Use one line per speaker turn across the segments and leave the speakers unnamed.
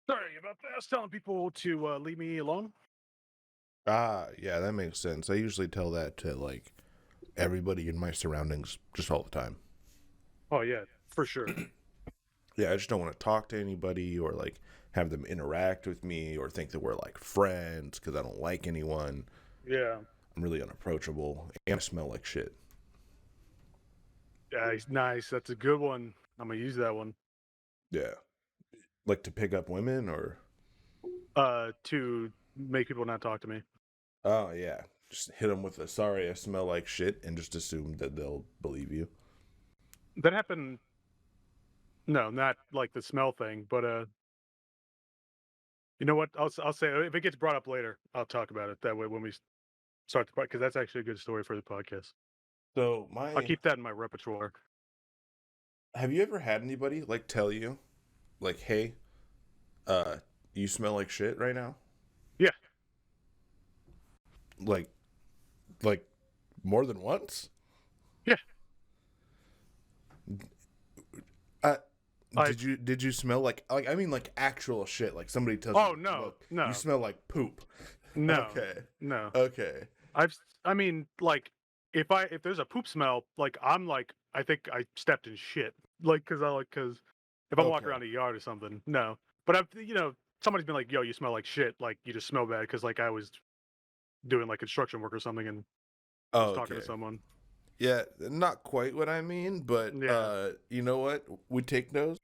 Sorry about that. I was telling people to leave me alone.
Ah, yeah, that makes sense. I usually tell that to like everybody in my surroundings just all the time.
Oh yeah, for sure.
Yeah, I just don't want to talk to anybody or like have them interact with me or think that we're like friends because I don't like anyone.
Yeah,
I'm really unapproachable and I smell like shit.
nice. That's a good one. I'm gonna use that one.
Yeah. Like to pick up women or
To make people not talk to me.
oh yeah, just hit them with a sorry I smell like shit and just assume that they'll believe you.
That happened. No, not like the smell thing, but you know what? I'll say if it gets brought up later, I'll talk about it. That way, when we start the podcast, because that's actually a good story for the podcast.
So
I'll
my
keep that in my repertoire.
have you ever had anybody like tell you like, "Hey, uh you smell like shit right now?"
Yeah,
Like like more than once?
yeah.
Uh,
I.
did you smell like I mean like actual shit? Like somebody tells
Oh
you,
no,
look, you
no,
smell like poop.
no,
Okay,
no.
okay,
I mean, like, if there's a poop smell, like, I'm like, I think I stepped in shit, like, cause if I'm walking
okay,
around the yard or something, no. But somebody's been like, "Yo, you smell like shit," like, you just smell bad, cause like, I was doing, like, construction work or something and was talking to
okay.
someone.
Yeah, not quite what I mean, but
Yeah,
you know what? We take those.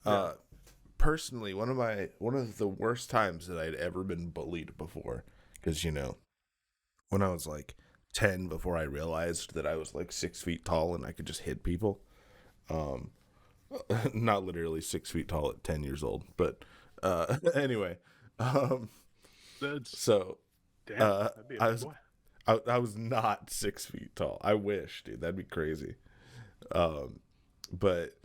yeah.
Uh, Personally, one of the worst times that I'd ever been bullied before, because when I was like 10, before I realized that I was like 6 feet tall and I could just hit people. Um, Not literally 6 feet tall at 10 years old, but anyway, um,
That's
so
damn,
uh,
that'd be a
I
big
was
boy.
I was not 6 feet tall. I wish, dude, that'd be crazy. Um, but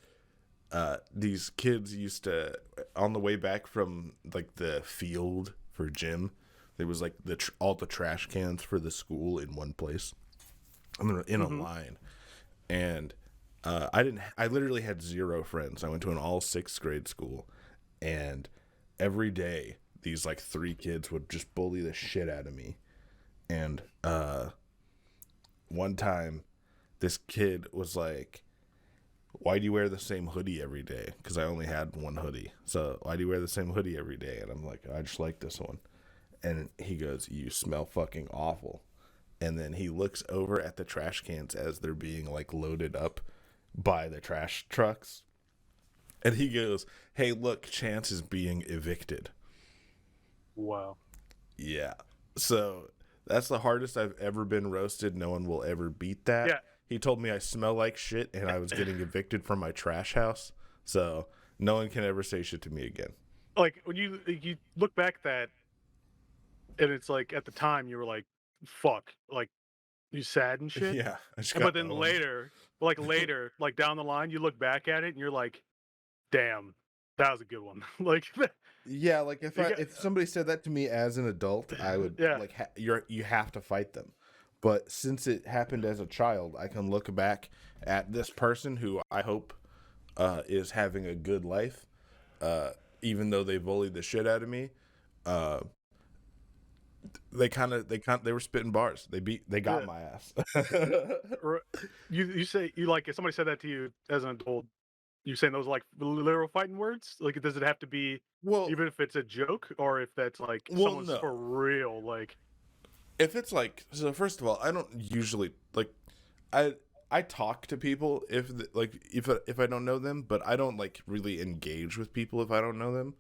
these kids used to, on the way back from like the field for gym, there was like all the trash cans for the school in one place. I'm in a
Mhm.
line, and I literally had zero friends. I went to an all sixth grade school, and every day these like three kids would just bully the shit out of me. And one time, this kid was like, "Why do you wear the same hoodie every day?" Because I only had one hoodie. So why do you wear the same hoodie every day? And I'm like, I just like this one. And he goes, "You smell fucking awful." And then he looks over at the trash cans as they're being like loaded up by the trash trucks. And he goes, "Hey, look, Chance is being evicted."
Wow.
Yeah. So that's the hardest I've ever been roasted. No one will ever beat that.
Yeah,
He told me I smell like shit and I was getting evicted from my trash house. So no one can ever say shit to me again.
like, when you look back at that and it's like, at the time, you were like, "Fuck," like, you sad and shit.
Yeah, I just
And but
got
then
owned.
later, like down the line, you look back at it and you're like, "Damn, that was a good one." Like,
Yeah, like
you got,
if somebody said that to me as an adult, I would
yeah,
like you have to fight them. But since it happened as a child, I can look back at this person who I hope is having a good life, uh, even though they bullied the shit out of me. Uh, they were spitting bars. They got
yeah.
my ass.
Or you say you like if somebody said that to you as an adult, you saying those like literal fighting words? Like, does it have to be
well,
even if it's a joke or if that's like
well,
someone's
no.
for real? Like,
If it's like so, first of all, I don't usually like I I talk to people if I don't know them, but I don't like really engage with people if I don't know them.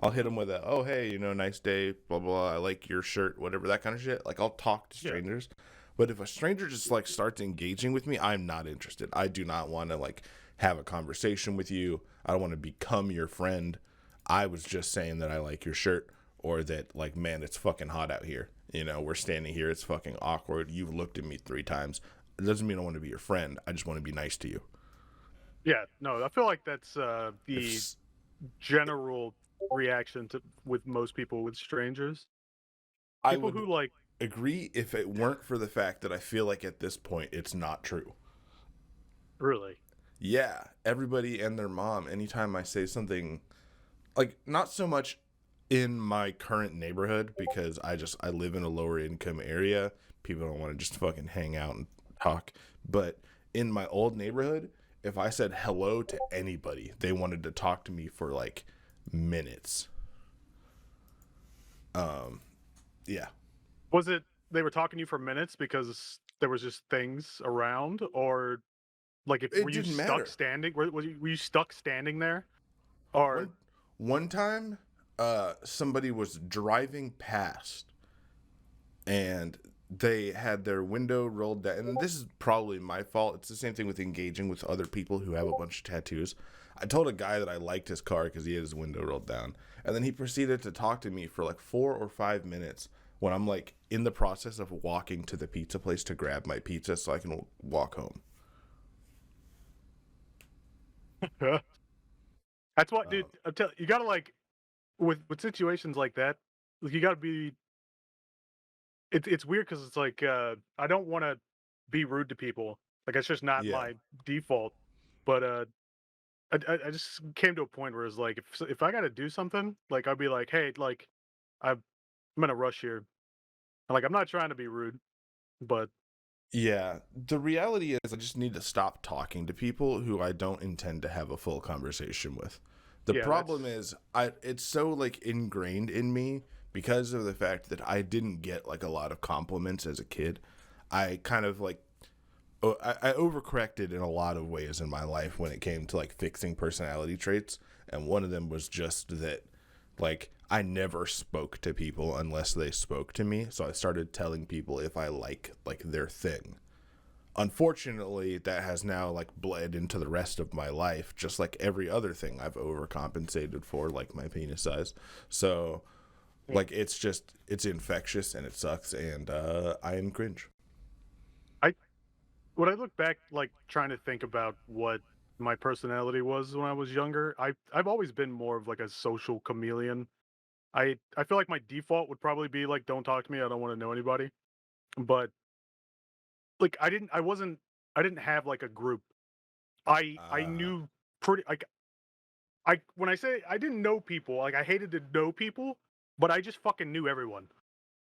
I'll hit
mhm,
them with a oh hey nice day blah blah I like your shirt whatever that kind of shit. Like I'll talk to
yeah,
strangers, but if a stranger just like starts engaging with me, I'm not interested. I do not want to like have a conversation with you. I don't want to become your friend. I was just saying that I like your shirt or that like man it's fucking hot out here. We're standing here. It's fucking awkward. You've looked at me 3 times. It doesn't mean I want to be your friend. I just want to be nice to you.
yeah. No, I feel like that's the
If
general reaction to with most people with strangers.
I
People
would
who like
agree if it weren't for the fact that I feel like at this point it's not true.
really,
Yeah, everybody and their mom, anytime I say something like not so much in my current neighborhood because I live in a lower income area. People don't want to just fucking hang out and talk. But in my old neighborhood, if I said hello to anybody, they wanted to talk to me for like minutes. Yeah.
Was it they were talking to you for minutes because there was just things around, or like if
It
were you
didn't
stuck
matter.
standing? Were you stuck standing there, or
One time, somebody was driving past and they had their window rolled down. And this is probably my fault. It's the same thing with engaging with other people who have a bunch of tattoos. I told a guy that I liked his car because he had his window rolled down. And then he proceeded to talk to me for like 4 or 5 minutes when I'm like in the process of walking to the pizza place to grab my pizza so I can walk home.
that's what, dude.
Um,
You gotta like with situations like that, like you gotta be. It's weird because it's like I don't want to be rude to people. Like it's just not
yeah.
my default. But I just came to a point where it's like if I got to do something, like I'd be like, hey, like I'm in a rush here. And, like I'm not trying to be rude, but
Yeah, the reality is I just need to stop talking to people who I don't intend to have a full conversation with. The
yeah,
problem
that's
is it's so like ingrained in me because of the fact that I didn't get like a lot of compliments as a kid. I kind of like I overcorrected in a lot of ways in my life when it came to like fixing personality traits, and one of them was just that like I never spoke to people unless they spoke to me. So I started telling people if I like their thing. Unfortunately, that has now like bled into the rest of my life, just like every other thing I've overcompensated for, like my penis size. So like it's infectious and it sucks, and I am cringe.
I when I look back, like trying to think about what my personality was when I was younger. I've always been more of like a social chameleon. I feel like my default would probably be like, don't talk to me. I don't want to know anybody. But like I didn't have like a group. I
Uh,
knew pretty like I when I say I didn't know people, like I hated to know people, but I just fucking knew everyone.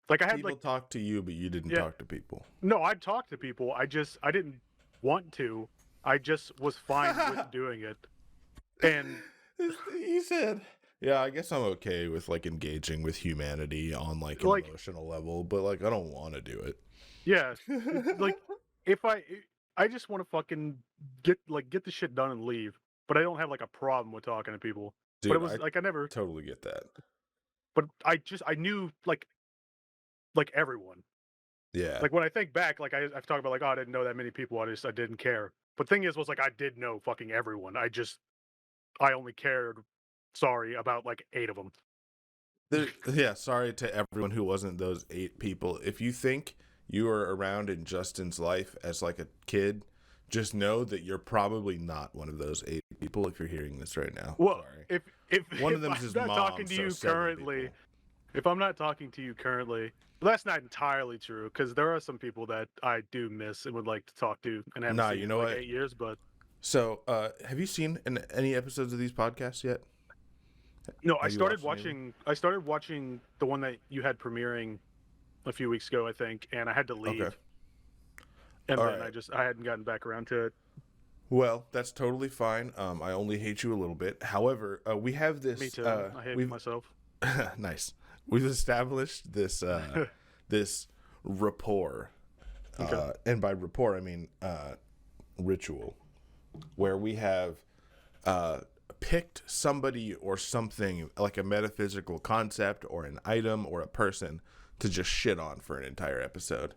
Like I had
People
like
talk to you, but you didn't
yeah,
talk to people.
no, I'd talk to people. I didn't want to. I just was fine with doing it. And
He said, "Yeah, I guess I'm okay with like engaging with humanity on like an
like
emotional level, but like I don't want to do it."
yeah, like if I just want to fucking get the shit done and leave. But I don't have like a problem with talking to people. But it
Dude,
was
I
like I never
totally get that.
but I knew like everyone.
Yeah.
Like when I think back, like I've talked about like, oh, I didn't know that many people. I didn't care. But thing is, was like I did know fucking everyone. I only cared, sorry, about like 8 of them.
Yeah, sorry to everyone who wasn't those 8 people. If you think you were around in Justin's life as like a kid, just know that you're probably not one of those 8 people if you're hearing this right now.
Well,
Sorry. One of
if I'm
them's his
not
mom,
talking to
so
you
7 people.
currently, if I'm not talking to you currently, well, that's not entirely true because there are some people that I do miss and would like to talk to and haven't
Nah,
seen
you
in
know
like
what?
8 years. But
So, have you seen any episodes of these podcasts yet?
no,
Have you watched any of them?
I started watching the one that you had premiering a few weeks ago, I think, and I had to
Okay.
leave, and
All
then
right.
I hadn't gotten back around to it.
Well, that's totally fine. I only hate you a little bit. However, we have
Me
this.
too. I hate
We've
myself.
nice. We've established this this rapport,
Okay.
and by rapport I mean ritual, where we have uh, picked somebody or something like a metaphysical concept or an item or a person to just shit on for an entire episode.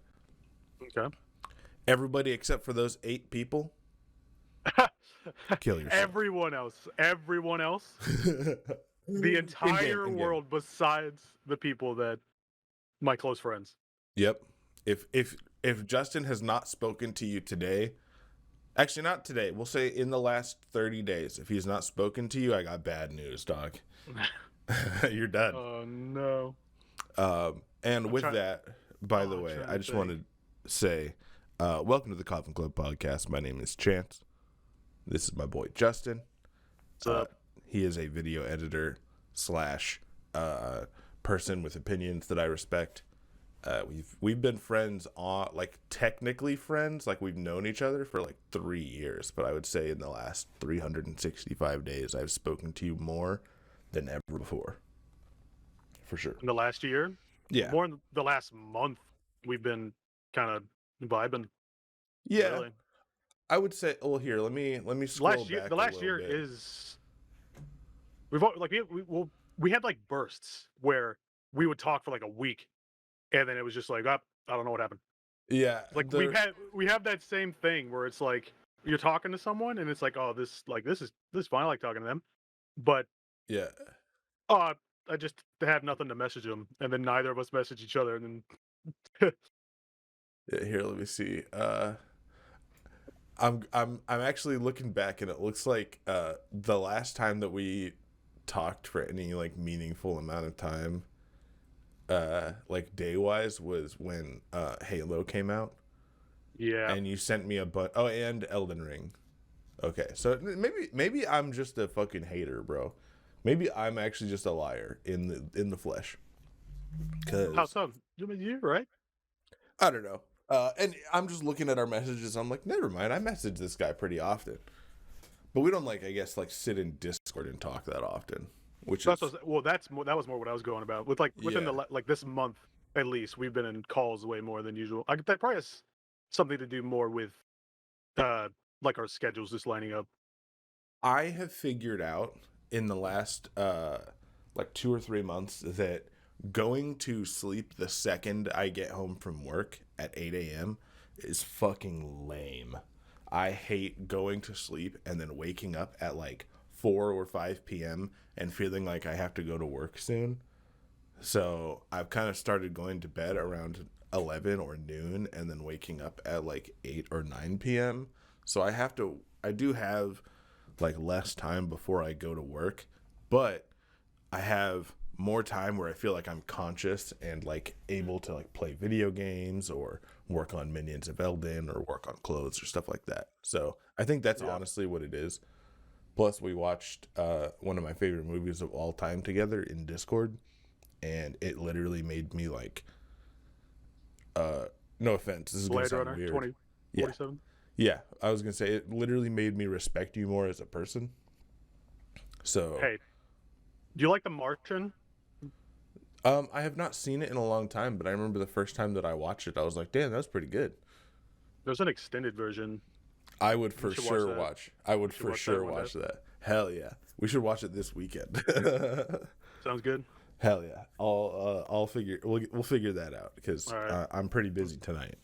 Okay.
Everybody except for those 8 people, kill yourself.
Everyone else, the
In game,
entire
in game.
world besides the people that my close friends.
Yep. If Justin has not spoken to you today, actually not today, we'll say in the last 30 days, if he's not spoken to you, I got bad news, dog. You're done.
Oh no.
And
I'm
with
trying.
that, by the
Oh, I'm
way,
trying
I
to
just
think.
wanted to say, welcome to the Coffin Club podcast. My name is Chance. This is my boy Justin.
What's
Uh,
up?
he is a video editor slash person with opinions that I respect. We've been friends on like technically friends, like we've known each other for like 3 years, but I would say in the last 365 days I've spoken to you more than ever before. For sure.
In the last year,
Yeah.
more in the last month, we've been kind of vibing.
Yeah.
Really,
I would say well here, let me scroll
the
back a
last
little
year
bit.
is like we had like bursts where we would talk for like a week, and then it was just like, up, I don't know what happened.
Yeah,
Like we have that same thing where it's like you're talking to someone and it's like, oh, this is fine. I like talking to them, but
yeah.
uh, I just have nothing to message them, and then neither of us message each other, and then
Yeah, here, let me see. I'm actually looking back and it looks like the last time that we talked for any like meaningful amount of time like day wise was when Halo came out
yeah,
and you sent me a and Elden Ring. Okay. So maybe I'm just a fucking hater, bro. Maybe I'm actually just a liar in the flesh.
how
Cuz
so? You right?
I don't know. And I'm just looking at our messages. I'm like, never mind. I message this guy pretty often. But we don't like, I guess, like sit in Discord and talk that often, which
That's
is
what, well, that was more what I was going about. With like within
yeah,
like this month at least, we've been in calls way more than usual. That probably has something to do more with uh like our schedules just lining up.
I have figured out in the last like 2 or 3 months that going to sleep the second I get home from work at 8 a.m. is fucking lame. I hate going to sleep and then waking up at like 4 or 5 p.m. and feeling like I have to go to work soon. So I've kind of started going to bed around 11 or noon and then waking up at like 8 or 9 p.m. So I do have like less time before I go to work, but I have more time where I feel like I'm conscious and like able to like play video games or work on Minions of Elden or work on clothes or stuff like that. So I think that's
Yeah.
honestly what it is. Plus, we watched one of my favorite movies of all time together in Discord, and it literally made me like, no offense, this is gonna
Blade
sound
Runner
weird. Yeah,
2047.
yeah, I was gonna say it literally made me respect you more as a person. So,
Hey, do you like The Martian?
I have not seen it in a long time, but I remember the first time that I watched it, I was like, damn, that was pretty good.
There's an extended version.
I would
You
for
should watch
sure
that.
watch. I would
You should
for
watch that
sure
one day.
watch that. Hell yeah, we should watch it this weekend.
Sounds good.
Hell yeah, I'll figure we'll figure that out because
All right.
I'm pretty busy tonight.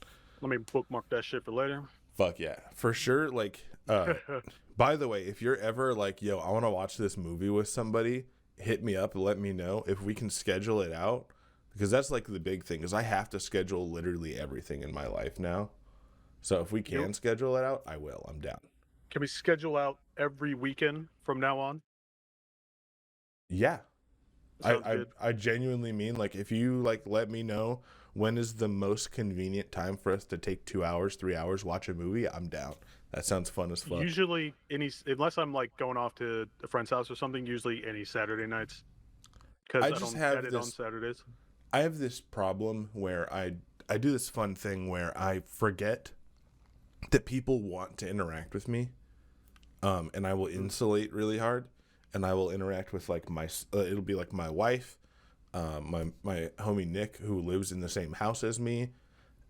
Let me bookmark that shit for later.
Fuck yeah, for sure. Like, by the way, if you're ever like, yo, I want to watch this movie with somebody, hit me up and let me know if we can schedule it out because that's like the big thing is I have to schedule literally everything in my life now. So if we
you
can schedule it out, I will. I'm down.
can we schedule out every weekend from now on?
Yeah, I,
Sounds
I
good.
I genuinely mean like if you like let me know when is the most convenient time for us to take 2 hours, 3 hours, watch a movie, I'm down. That sounds fun as fuck.
Usually, unless I'm like going off to a friend's house or something. Usually, any Saturday nights because
I
I
just
don't
have
edit on
this
Saturdays.
I have this problem where I do this fun thing where I forget that people want to interact with me, and I will
Mm.
insulate really hard, and I will interact with like it'll be like my wife, my homie Nick who lives in the same house as me,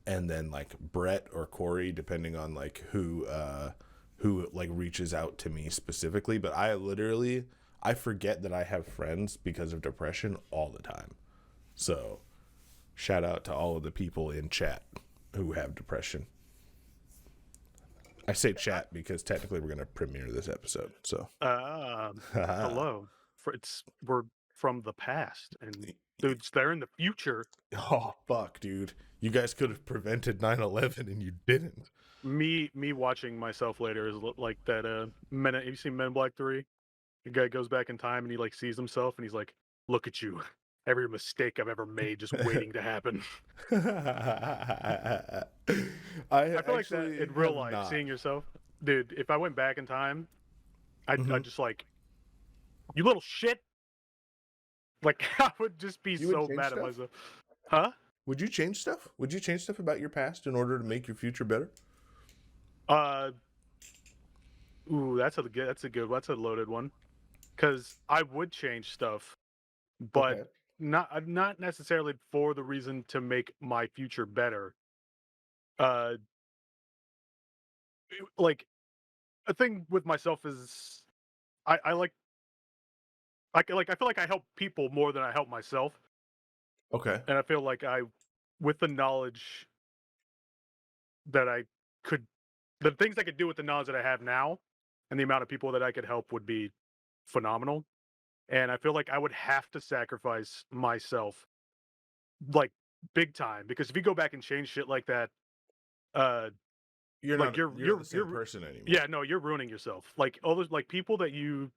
and then like Brett or Corey depending on like who like reaches out to me specifically. But I forget that I have friends because of depression all the time. So shout out to all of the people in chat who have depression. I say
I-
chat because technically we're gonna premiere this episode. So,
Hello. We're from the past, and dudes, they're in the future.
oh fuck, dude, you guys could have prevented 9/11 and you didn't.
Me watching myself later is like that. Men. Have you seen Men in Black 3? The guy goes back in time and he like sees himself and he's like, "Look at you, every mistake I've ever made, just waiting to happen."
I
I feel like that
actually
in real
have
life,
not.
seeing yourself, dude. If I went back in time, I'd
Mhm.
just like, "You little shit." Like I would just be
You would
so
change
mad at
stuff?
myself. Huh?
Would you change stuff? Would you change stuff about your past in order to make your future better?
Uh, ooh, that's a loaded one. Because I would change stuff, but
Okay.
not necessarily for the reason to make my future better. Uh, like a thing with myself is I like I feel like I help people more than I help myself,
Okay.
and I feel like with the knowledge that I could, the things I could do with the knowledge that I have now, and the amount of people that I could help would be phenomenal. And I feel like I would have to sacrifice myself like big time because if you go back and change shit like that, uh,
You're
like
not you're not the same
you're
person anymore.
yeah, no, you're ruining yourself. Like all those like people that you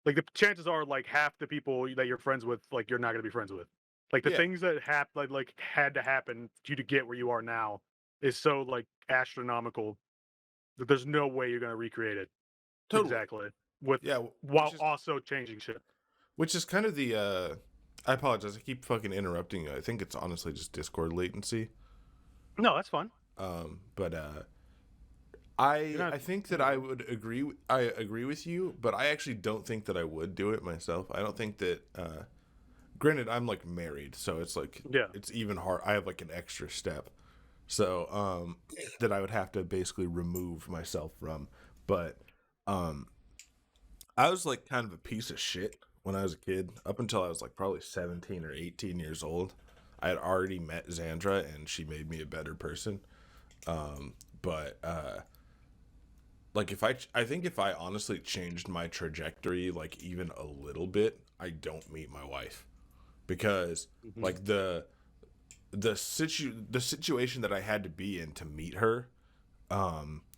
like the chances are like half the people that you're friends with, like you're not gonna be friends with. Like the
Yeah,
things that like had to happen for you to get where you are now is so like astronomical that there's no way you're gonna recreate it
totally.
exactly with
Yeah,
while also changing shit.
which is kind of the I apologize. I keep fucking interrupting you. I think it's honestly just Discord latency.
No, that's fine.
But
You're
I
not.
think that
You're
I
good.
would agree. I agree with you, but I actually don't think that I would do it myself. I don't think that. Granted, I'm like married, so it's like
Yeah.
it's even hard. I have like an extra step, so that I would have to basically remove myself from. But um, I was like kind of a piece of shit when I was a kid, up until I was like probably 17 or 18 years old. I had already met Xandra, and she made me a better person. But like I think if I honestly changed my trajectory like even a little bit, I don't meet my wife because
Mhm.
like the situation that I had to be in to meet her,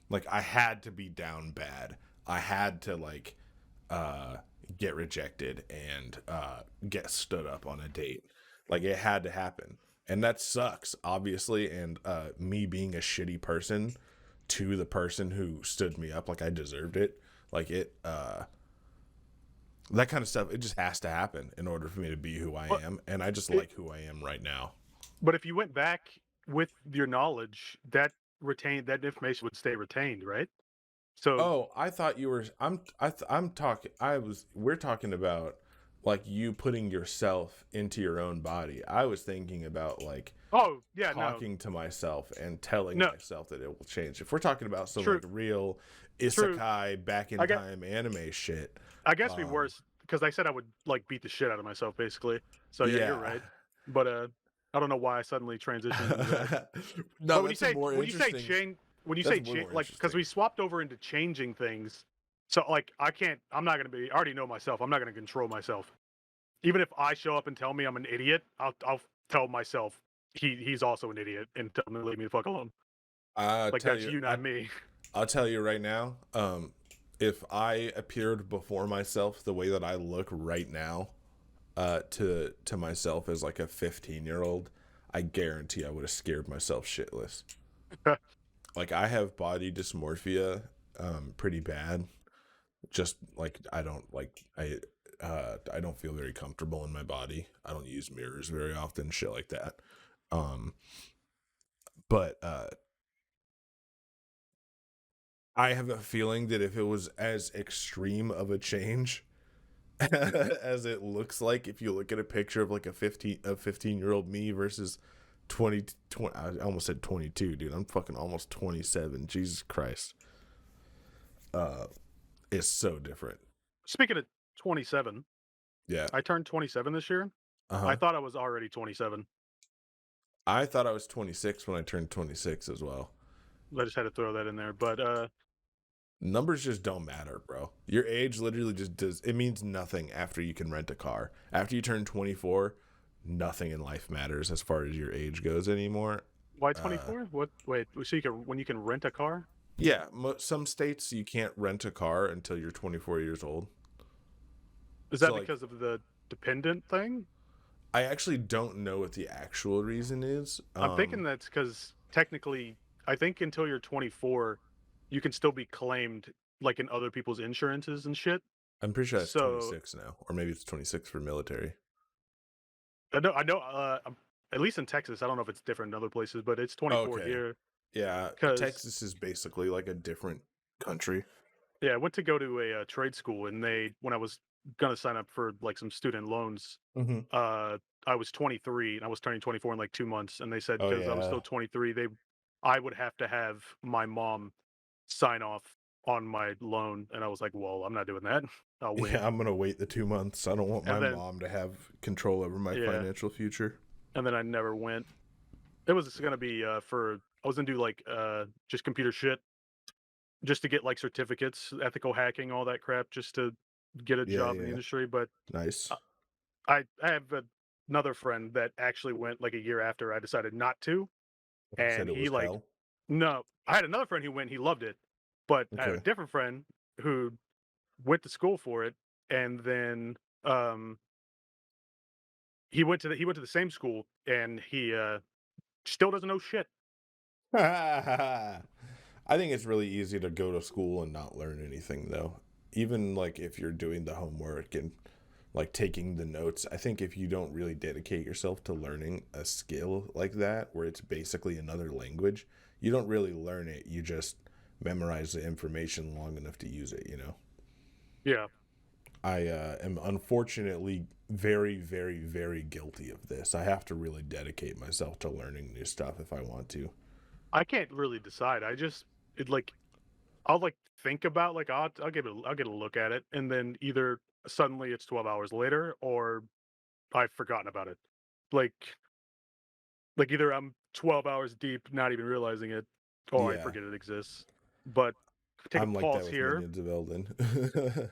like I had to be down bad. I had to like uh get rejected and get stood up on a date. Like it had to happen. And that sucks, obviously, and me being a shitty person to the person who stood me up like I deserved it. Like it that kind of stuff, it just has to happen in order for me to be who I
But
am, and I just
it,
like who I am right now.
but if you went back with your knowledge, that information would stay retained, right? So,
Oh, I thought you were. I'm talking. I was. We're talking about like you putting yourself into your own body. I was thinking about like
oh yeah, no,
talking to myself and telling
no,
myself that it will change. If we're talking about some
true,
like real
true.
isekai back in
I guess
time anime shit,
I guess be
um,
worse because I said I would like beat the shit out of myself, basically. So yeah, you're
yeah.
right. But I don't know why I suddenly transitioned into that.
No,
But
that's a more interesting.
when you
That's
say
way
change,
more
like because
interesting.
we swapped over into changing things, so like I'm not gonna be. I already know myself. I'm not gonna control myself. Even if I show up and tell me I'm an idiot, I'll tell myself he's also an idiot and tell him to leave me the fuck alone.
I
Like
tell
that's
you,
you,
I
not me.
I'll tell you right now, if I appeared before myself the way that I look right now, to myself as like a 15-year-old, I guarantee I would have scared myself shitless. Like I have body dysmorphia, pretty bad. Just like I don't feel very comfortable in my body. I don't use mirrors very often, shit like that. Um, but I have a feeling that if it was as extreme of a change as it looks like if you look at a picture of like a 15-year-old me versus 20, I almost said 22, dude. I'm fucking almost 27. Jesus Christ. It's so different.
Speaking of 27,
Yeah.
I turned 27 this year. I
Uh-huh.
thought I was already 27.
I thought I was 26 when I turned 26 as well.
I just had to throw that in there. But
Numbers just don't matter, bro. Your age literally just does, it means nothing after you can rent a car. After you turn 24, nothing in life matters as far as your age goes anymore.
why
Uh
24? What? Wait, so you can when you can rent a car?
Yeah, some states you can't rent a car until you're 24 years old.
Is that
So like
because of the dependent thing?
I actually don't know what the actual reason is.
I'm thinking that's because technically, I think until you're 24, you can still be claimed like in other people's insurances and shit.
I'm pretty sure that's
So
26 now, or maybe it's 26 for military.
I know, at least in Texas, I don't know if it's different in other places, but it's 24
Okay.
here.
Yeah,
Because
Texas is basically like a different country.
yeah, I went to go to a, trade school, and when I was gonna sign up for, like, some student loans,
Mhm.
uh, I was 23, and I was turning 24 in, like, 2 months, and they said
Oh,
because I was
yeah.
still 23, I would have to have my mom sign off on my loan, and I was like, "Well, I'm not doing that. I'll wait."
Yeah, I'm gonna wait the 2 months. I don't want my
And then
mom to have control over my
yeah,
financial future.
and then I never went. It was gonna be, I was gonna do, like, just computer shit, just to get, like, certificates, ethical hacking, all that crap, just to get a
Yeah,
job in the
yeah.
industry, but
Nice.
uh, I have another friend that actually went, like, a year after I decided not to,
He said
and
it
he,
was
like
hell?
no, I had another friend who went, he loved it, but I have a
Okay.
different friend who went to school for it, and then, he went to the same school, and he, still doesn't know shit.
I think it's really easy to go to school and not learn anything, though. Even, like, if you're doing the homework and, like, taking the notes, I think if you don't really dedicate yourself to learning a skill like that, where it's basically another language, you don't really learn it. You just memorize the information long enough to use it, you know?
Yeah.
I am unfortunately very, very, very guilty of this. I have to really dedicate myself to learning new stuff if I want to.
I can't really decide. I just like, I'll, like, think about, like, I'll get a look at it, and then either suddenly it's 12 hours later, or I've forgotten about it. Like either I'm 12 hours deep, not even realizing it, or I
Yeah,
forget it exists. But take a
I'm like that
pause
with
here,
Minions of Elden.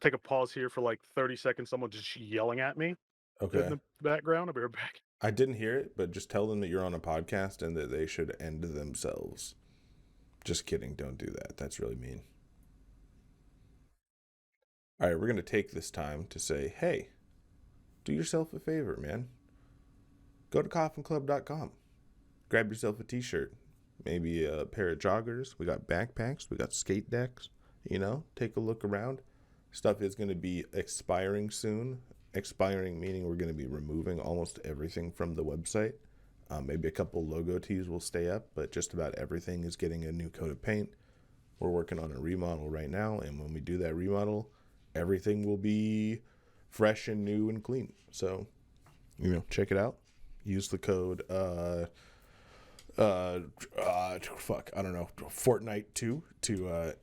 take a pause here for, like, 30 seconds, someone just yelling at me in
Okay.
the background. I'll be right back.
I didn't hear it, but just tell them that you're on a podcast and that they should end themselves. Just kidding. Don't do that. That's really mean. All right, we're going to take this time to say, hey, do yourself a favor, man. Go to coffinclub.com. Grab yourself a t shirt, maybe a pair of joggers. We got backpacks, we got skate decks. You know, take a look around. Stuff is going to be expiring soon. Expiring meaning we're going to be removing almost everything from the website. Maybe a couple logo tees will stay up, but just about everything is getting a new coat of paint. We're working on a remodel right now, and when we do that remodel, everything will be fresh and new and clean. So, you know, check it out. Use the code fuck, I don't know, Fortnite 2 to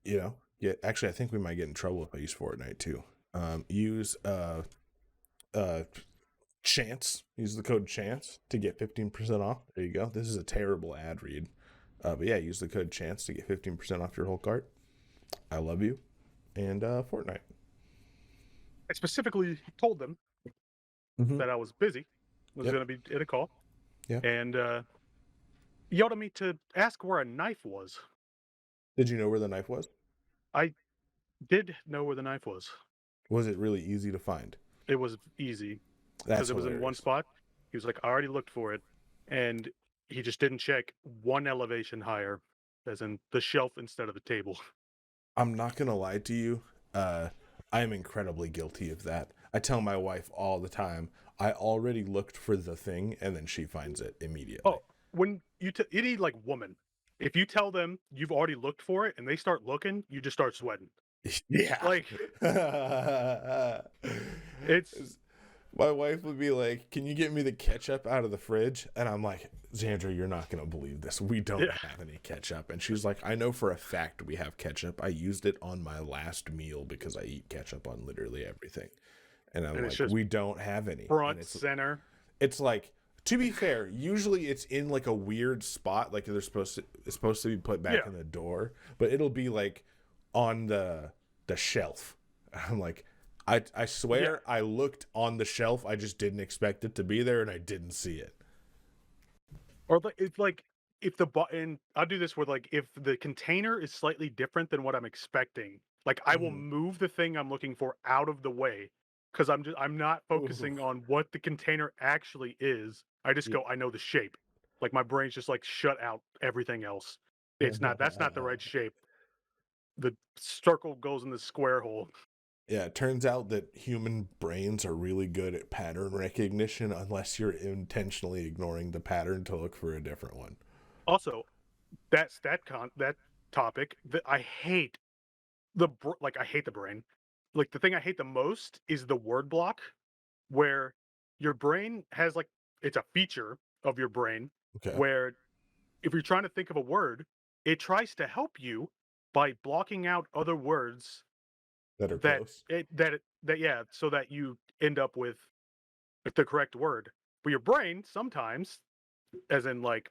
you know, get, actually I think we might get in trouble if I use Fortnite 2. Use uh chance. Use the code chance to get 15% off. There you go. This is a terrible ad read. But yeah, use the code chance to get 15% off your whole cart. I love you. And Fortnite.
I specifically told them
Mm-hmm.
that I was busy, was
Yep.
gonna be in a call,
Yeah.
and, yelled at me to ask where a knife was.
Did you know where the knife was?
I did know where the knife was.
Was it really easy to find?
It was easy
That's
because it was in one
hilarious.
spot. He was like, "I already looked for it," and he just didn't check one elevation higher, as in the shelf instead of the table.
I'm not gonna lie to you. Uh, I am incredibly guilty of that. I tell my wife all the time. I already looked for the thing, and then she finds it immediately.
Oh, when any, like, woman, if you tell them you've already looked for it and they start looking, you just start sweating.
Yeah.
Like, it's
My wife would be like, "Can you get me the ketchup out of the fridge?" And I'm like, "Xandra, you're not gonna believe this. We don't
yeah,
have any ketchup." And she's like, "I know for a fact we have ketchup. I used it on my last meal because I eat ketchup on literally everything." And I'm
and it's
like,
just
"We don't have any." And
front center.
it's like, to be fair, usually it's in like a weird spot, like it's supposed to be put back
Yeah,
in the door, but it'll be like on the shelf. I'm like, I
yeah.
swear I looked on the shelf, I just didn't expect it to be there and I didn't see it.
Or it's like if the button, I'll do this with, like, if the container is slightly different than what I'm expecting, like, I will
Mm.
move the thing I'm looking for out of the way because I'm not
Ooh.
focusing on what the container actually is. I just
Yeah.
go, I know the shape. Like, my brain's just like shut out everything else. That's not the right shape. The circle goes in the square hole.
Yeah, it turns out that human brains are really good at pattern recognition unless you're intentionally ignoring the pattern to look for a different one.
Also, that topic that I hate like I hate the brain. Like the thing I hate the most is the word block where your brain has like it's a feature of your brain
Okay.
where if you're trying to think of a word, it tries to help you by blocking out other words
That are close.
that yeah, so that you end up with the correct word. But your brain sometimes, as in like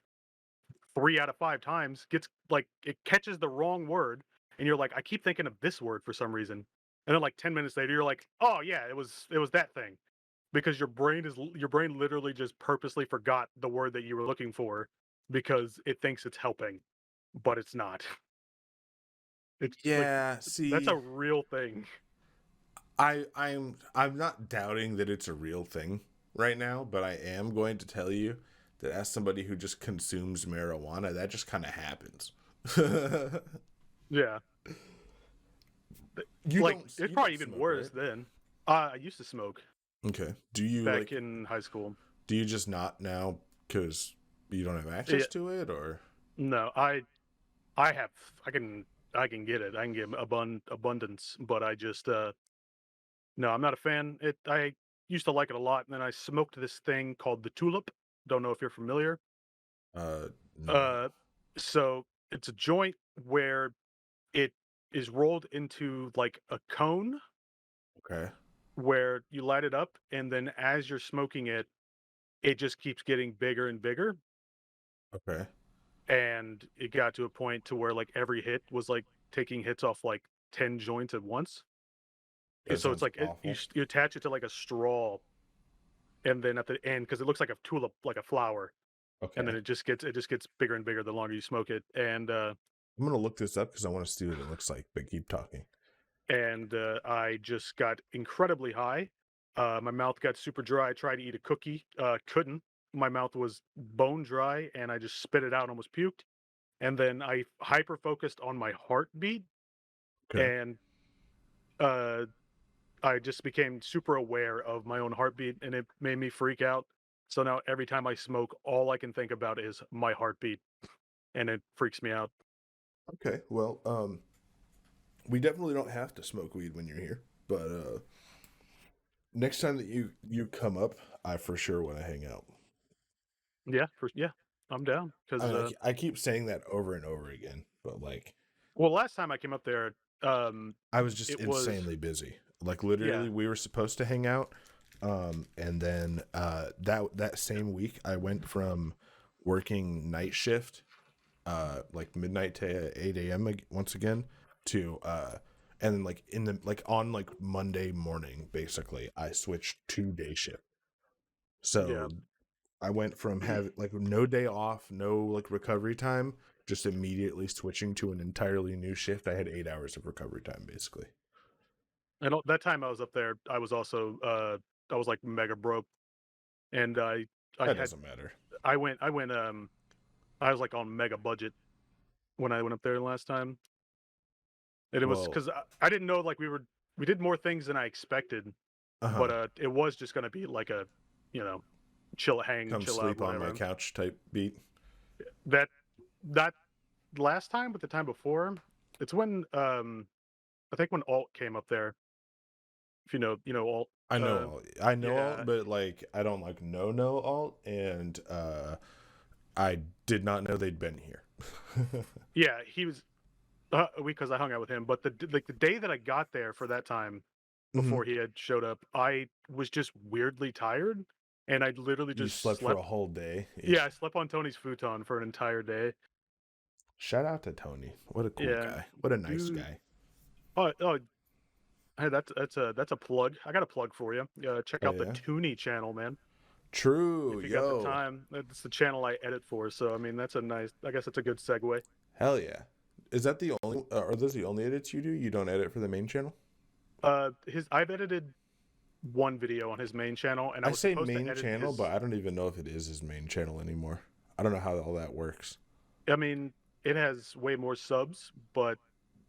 3 out of 5 times, gets like it catches the wrong word, and you're like, "I keep thinking of this word for some reason." And then like 10 minutes later, you're like, "Oh yeah, it was that thing." Because your brain literally just purposely forgot the word that you were looking for because it thinks it's helping, but it's not. It's like
Yeah,
that's a
see,
real thing.
I'm not doubting that it's a real thing right now, but I am going to tell you that as somebody who just consumes marijuana, that just kind of happens.
Yeah. Like it's
You
probably
don't
even
smoke,
worse
right?
then. I used to smoke
Okay. Do you
back
like
in high school.
do you just not now cuz you don't have
Yeah,
access to it, or
no, I have I can get it. I can get abundance, but I just no, I'm not a fan. I used to like it a lot, and then I smoked this thing called the tulip. Don't know if you're familiar.
uh no.
Uh, so it's a joint where it is rolled into like a cone
Okay.
where you light it up, and then as you're smoking it, it just keeps getting bigger and bigger.
Okay.
And it got to a point to where like every hit was like taking hits off like 10 joints at once. And
That
so it's
sounds
like
awful.
you attach it to like a straw, and then at the end, because it looks like a tulip, like a flower, and then
Okay.
it just gets bigger and bigger the longer you smoke it.
I'm going to look this up cuz I want to see what it looks like, but keep talking.
I just got incredibly high. My mouth got super dry. I tried to eat a cookie, couldn't. My mouth was bone dry, and I just spit it out and almost puked. And then I hyper focused on my heartbeat,
Okay.
and uh, I just became super aware of my own heartbeat, and it made me freak out. So now every time I smoke, all I can think about is my heartbeat, and it freaks me out.
Okay. Well, we definitely don't have to smoke weed when you're here, but next time that you come up, I for sure want to hang out.
Yeah, I'm down
I
because
mean, I keep saying that over and over again, but like
well, last time I came up there,
I was just
it was
insanely busy. Like
yeah,
literally, we were supposed to hang out, and then that same week, I went from working night shift, like midnight to 8 a.m. Once again, to and then like in the like on like Monday morning, basically, I switched to day shift.
yeah,
So I went from having like no day off, no like recovery time, just immediately switching to an entirely new shift. I had 8 hours of recovery time basically.
and that time I was up there, I was also I was like mega broke, and I
That
had
doesn't matter.
I went I was like on mega budget when I went up there last time. And it was
Well,
because I didn't know like we did more things than I expected,
uh-huh.
but it was just gonna be like a, you know,
Come
chill out,
sleep on my
whatever.
couch type beat.
That that last time, but the time before, it's when I think when Alt came up there. If you know Alt.
I know
Uh,
all. I know all,
yeah,
but like I don't like know all, and I did not know they'd been here.
yeah, he was because I hung out with him. But the day that I got there for that time
Hmm.
before he had showed up, I was just weirdly tired, and I literally
You
just
slept for a
slept.
whole day.
Yeah,
Yeah.
I slept on Tony's futon for an entire day.
Shout out to Tony. What a cool
Yeah,
guy. What a nice
dude.
guy.
Oh, hey, that's a plug. I got a plug for you. Check
Oh
out the
yeah.
Toonie channel, man.
True.
If you got the
Yo.
time, that's the channel I edit for. So I mean, that's a nice. I guess that's a good segue.
Hell yeah. Is that the only? Are those the only edits you do? You don't edit for the main channel?
His I've edited one video on his main channel, and I
I
was
say
supposed to
main
edit
channel, but
his.
I don't even know if it is his main channel anymore. I don't know how all that works.
I mean, it has way more subs, but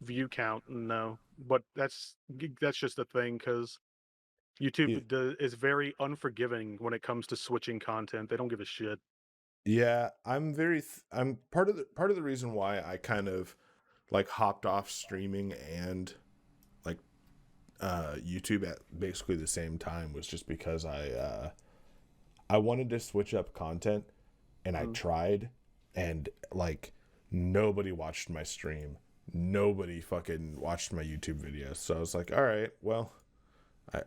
view count, no. But that's just a thing because
Yeah,
is very unforgiving when it comes to switching content. They don't give a shit.
yeah, I'm part of the reason why I kind of like hopped off streaming and like YouTube at basically the same time was just because I wanted to switch up content and I
Mm.
tried and like nobody watched my stream. Nobody fucking watched my YouTube videos. So I was like, all right, well,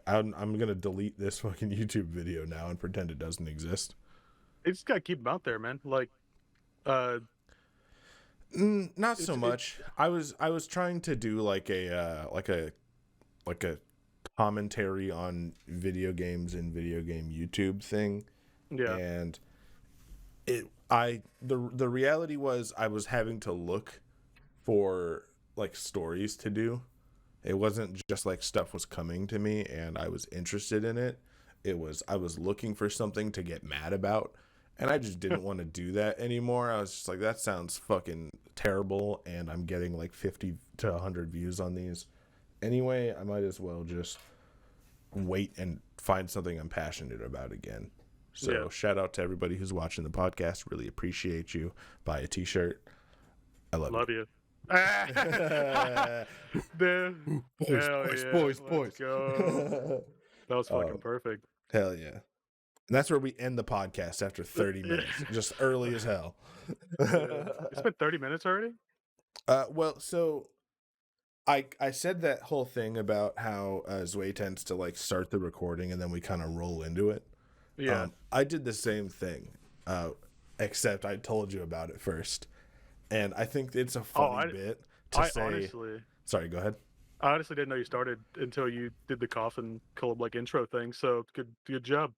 I'm gonna delete this fucking YouTube video now and pretend it doesn't exist.
They just gotta keep them out there, man. Like, uh,
Not so
it
much. I was trying to do like a commentary on video games and video game YouTube thing,
yeah.
and the reality was I was having to look for like stories to do. It wasn't just like stuff was coming to me and I was interested in it. It was I was looking for something to get mad about, and I just didn't want to do that anymore. I was just like, that sounds fucking terrible, and I'm getting like 50 to 100 views on these. Anyway, I might as well just wait and find something I'm passionate about again.
Yeah.
So shout out to everybody who's watching the podcast. Really appreciate you. Buy a t-shirt. I love
Love you.
you.
Dude,
boys,
hell
boys,
yeah.
boys,
Let's
boys.
go. That was fucking
Oh,
perfect.
hell yeah. And that's where we end the podcast after 30 minutes, just early as hell.
Yeah. It's been 30 minutes already?
Well, so I said that whole thing about how Zway tends to like start the recording and then we kind of roll into it.
Yeah.
I did the same thing, except I told you about it first. And I think it's a
Oh,
funny bit to
I
say. Sorry, go ahead.
I honestly didn't know you started until you did the coffin club like intro thing. So good job.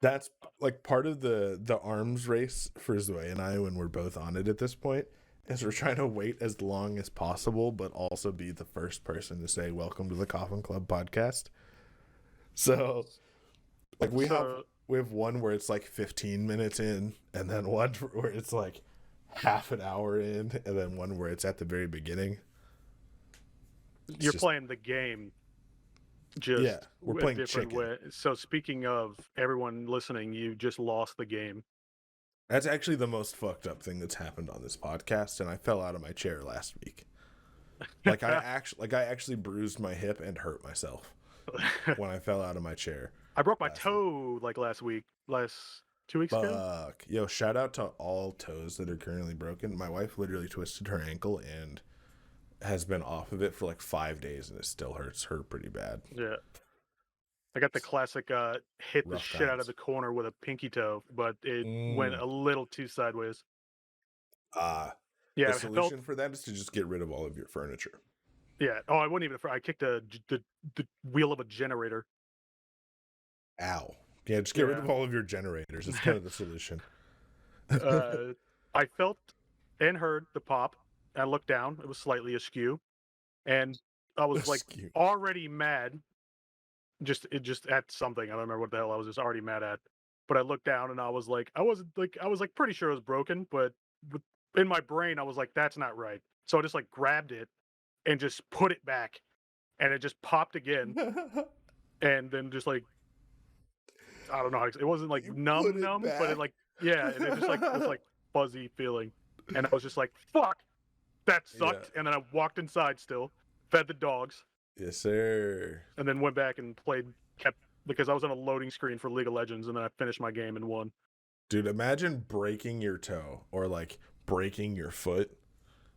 That's like part of the arms race for Zway and I when we're both on it at this point is we're trying to wait as long as possible, but also be the first person to say welcome to the Coffin Club podcast. So like
So
we have one where it's like 15 minutes in, and then one where it's like half an hour in, and then one where it's at the very beginning. It's
you're
just
playing the game
yeah,
just
we're
a
playing
different
chicken.
way. So speaking of everyone listening, you just lost the game.
That's actually the most fucked up thing that's happened on this podcast, and I fell out of my chair last week. I actually bruised my hip and hurt myself when I fell out of my chair.
I broke my
Last week.
toe like last 2 weeks ago.
Fuck. Yo, shout out to all toes that are currently broken. My wife literally twisted her ankle and has been off of it for like 5 days, and it still hurts her pretty bad.
Yeah. I got the classic hit the
Rough
shit out of
times.
the corner with a pinky toe, but it went
Mm.
a little too sideways.
The
Yeah, I felt
solution for that is to just get rid of all of your furniture.
yeah. Oh, I wouldn't even. I kicked the wheel of a generator.
Ow. Yeah, just get rid
Yeah.
of all of your generators. It's kind of the solution.
I felt and heard the pop. I looked down. It was slightly askew, and I was like
Askew.
already mad. Just at something. I don't remember what the hell I was just already mad at. But I looked down and I was like, I was like pretty sure it was broken, but in my brain I was like, that's not right. So I just like grabbed it and just put it back, and it just popped again, and then just like I don't know. It wasn't like
You put it
numb, but it
back.
like yeah, and it just like this like fuzzy feeling, and I was just like, fuck, that
Yeah.
sucked. And then I walked inside still, fed the dogs,
Yes, sir.
and then went back and kept because I was on a loading screen for League of Legends, and then I finished my game and won.
Dude, imagine breaking your toe or like breaking your foot.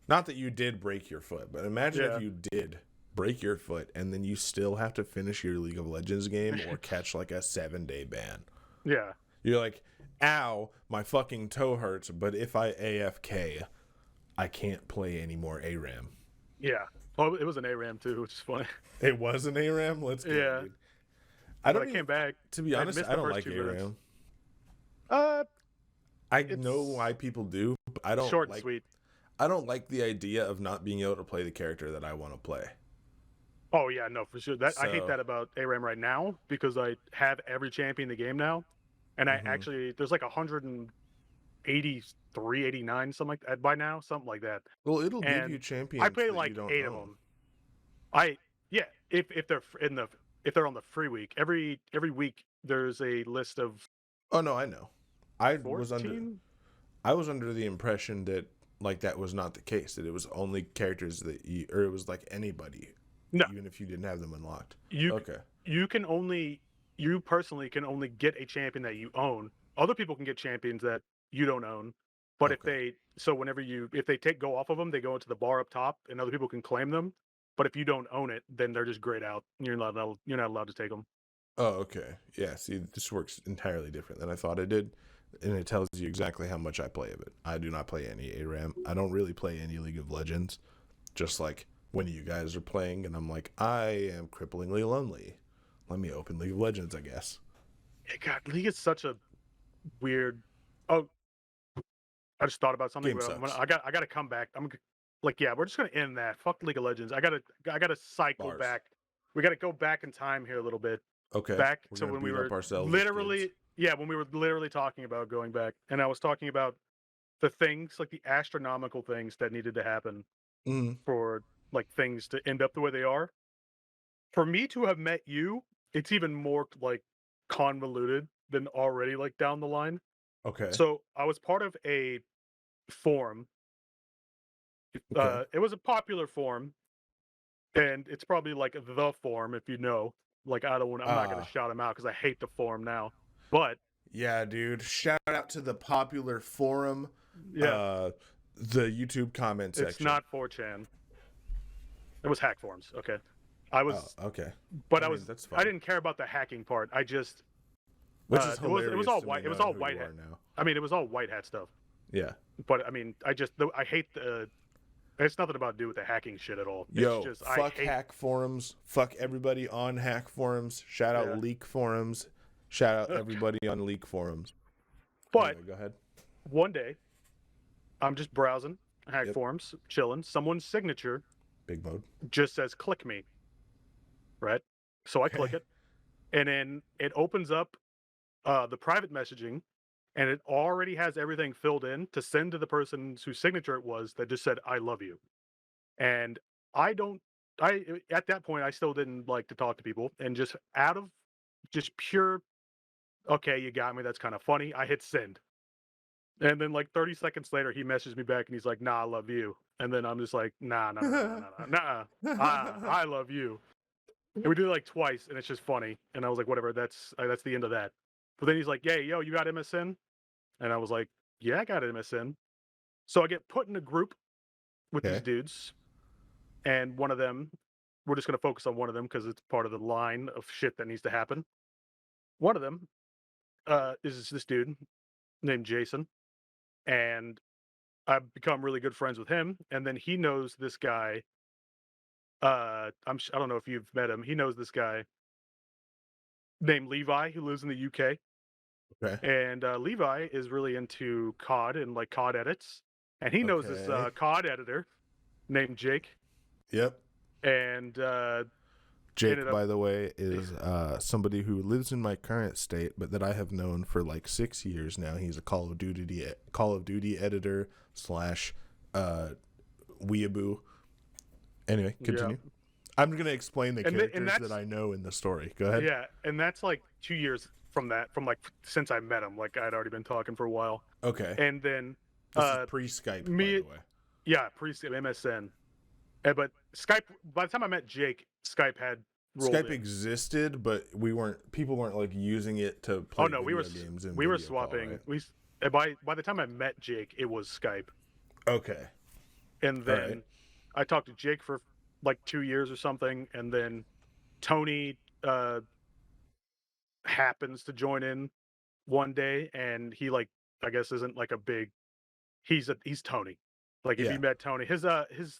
Not that you did break your foot, but imagine
Yeah,
if you did break your foot and then you still have to finish your League of Legends game or catch like a 7-day ban.
yeah,
You're like, ow, my fucking toe hurts, but if I AFK, I can't play any more ARAM.
yeah. Oh, it was an ARAM too, which is funny.
It was an ARAM? Let's go,
Yeah,
dude.
but I came back.
To be
I
honest,
missed
I
the
don't
first
like
2 minutes.
ARAM.
Uh,
I know
it's
why people do, but I
short and sweet.
I don't like the idea of not being able to play the character that I want to play.
Oh yeah, no, for sure. That I hate
So,
that about ARAM right now because I have every champion in the game now, and I
mhm.
actually there's like 100 and 83, 89, something like that by now, something like that.
Well, it'll give you
And I
champions
play
that you
like
don't
8 of
own.
them. I yeah, if they're in the if they're on the free week, every week there's a list of
Oh no, I know. I was under
14.
I was under the impression that like that was not the case. That it was only characters that you, or it was like anybody,
No,
even if you didn't have them unlocked.
you
Okay.
you can only you personally can only get a champion that you own. Other people can get champions that you don't own. But if
Okay.
they so whenever you if they take go off of them, they go into the bar up top, and other people can claim them. But if you don't own it, then they're just grayed out. You're not allowed to take them.
Oh, okay. Yeah. See, this works entirely different than I thought it did, and it tells you exactly how much I play of it. I do not play any ARAM. I don't really play any League of Legends. Just like when you guys are playing, and I'm like, I am cripplingly lonely. Let me open League of Legends, I guess.
God, League is such a weird. Oh, I just thought about something,
Game
but
sucks.
I gotta come back. Like, yeah, we're just gonna end that. Fuck League of Legends. I gotta cycle
Bars.
back. We gotta go back in time here a little bit,
Okay.
back
We're
to
gonna
when we
beat up
were
ourselves as kids.
literally, yeah, when we were literally talking about going back, and I was talking about the things like the astronomical things that needed to happen
Mm.
for like things to end up the way they are. For me to have met you, it's even more like convoluted than already like down the line.
Okay.
So I was part of a forum.
Okay.
It was a popular forum, and it's probably like the forum if you know. Like I'm not gonna
Uh
shout him out because I hate the forum now. But
yeah, dude. Shout out to the popular forum,
yeah,
uh the YouTube comment
it's
section.
not 4chan. It was hack forums. Okay,
Oh, okay.
but
I mean, that's
I
fine.
didn't care about the hacking part. I just
Which is
it was
hilarious
all
to me
white. It was
knowing
all
who
white
you
hat.
are now.
I mean, it was all white hat stuff.
Yeah.
But I mean, I hate the. It's nothing about to do with the hacking shit at all. It's
Yo,
just I
fuck
hate.
hack forums. Fuck everybody on hack forums. Shout out
Yeah.
leak forums. Shout out
Ugh.
everybody on leak forums.
But
Anyway, go ahead.
one day, I'm just browsing hack
Yep.
forums, chilling. Someone's signature
Big mode.
just says "click me," right? So I click
Okay.
it, and then it opens up the private messaging, and it already has everything filled in to send to the person whose signature it was that just said "I love you." And I don't. At that point I still didn't like to talk to people, and just out of just pure okay, you got me. That's kind of funny. I hit send. And then like 30 seconds later, he messaged me back and he's like, nah, I love you. And then I'm just like, nah, nah, nah, nah, nah, nah, nah. I love you. And we did it like twice, and it's just funny. And I was like, whatever, that's the end of that. But then he's like, yeah, yo, you got MSN? And I was like, yeah, I got MSN. So I get put in a group with these
Okay.
dudes, and one of them, we're just gonna focus on one of them because it's part of the line of shit that needs to happen. One of them is this dude named Jason, and I've become really good friends with him. And then he knows this guy. I don't know if you've met him. He knows this guy named Levi who lives in the UK.
Okay.
And Levi is really into COD and like COD edits. And he knows this
Okay.
COD editor named Jake.
Yep.
And ended
Jake,
up,
by the way, is somebody who lives in my current state, but that I have known for like 6 years now. He's a Call of Duty editor slash weeaboo. Anyway,
yeah.
continue. I'm gonna explain the
And
characters that
that's,
I know in the story. Go ahead.
yeah. And that's like 2 years from that, from like since I met him. Like I'd already been talking for a while.
Okay.
And then
This is pre-Skype, by
me,
the way.
yeah, pre MSN. But Skype, by the time I met Jake, Skype had rolled
Skype
in.
existed, but people weren't like using it to
Oh
play
no,
video games and
we were
video call,
swapping.
right?
By the time I met Jake, it was Skype,
Okay.
and
All right.
then I talked to Jake for like 2 years or something, and then Tony happens to join in one day, and he like I guess isn't like a big. He's Tony. Like if
Yeah.
you met Tony, his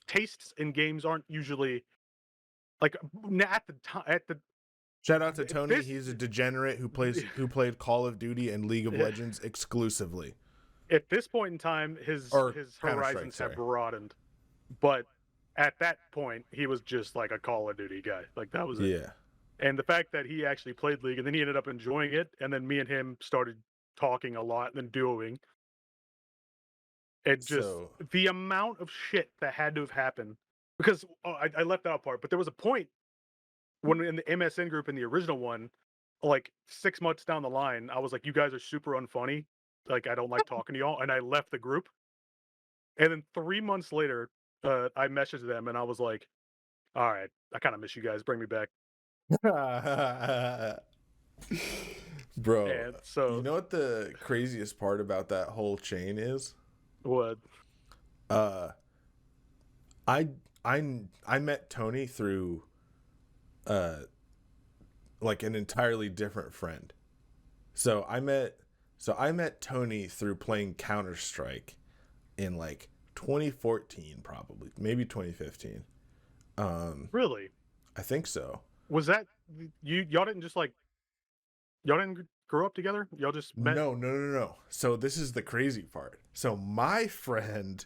tastes in games aren't usually like at the time at the
Shout out to Tony.
this
He's a degenerate who played Call of Duty and League of Legends exclusively.
at this point in time,
Or
his
Counter-Strike,
horizons have
sorry.
broadened. But at that point, he was just like a Call of Duty guy. Like that was it.
Yeah.
And the fact that he actually played League and then he ended up enjoying it, and then me and him started talking a lot and then duoing. And just
So
the amount of shit that had to have happened because I left out part, but there was a point when in the MSN group in the original one, like 6 months down the line, I was like, "You guys are super unfunny. Like, I don't like talking to y'all," and I left the group. And then 3 months later, I messaged them and I was like, "All right, I kind of miss you guys. Bring me back."
bro,
And
you
so,
know what the craziest part about that whole chain is?
what?
Uh, I I met Tony through uh like an entirely different friend. So I met Tony through playing Counter Strike in like 2014, probably maybe 2015.
Really?
I think so.
Was that y'all didn't just like y'all didn't grow up together? Y'all just met
No, no, no, no. So this is the crazy part. So my friend,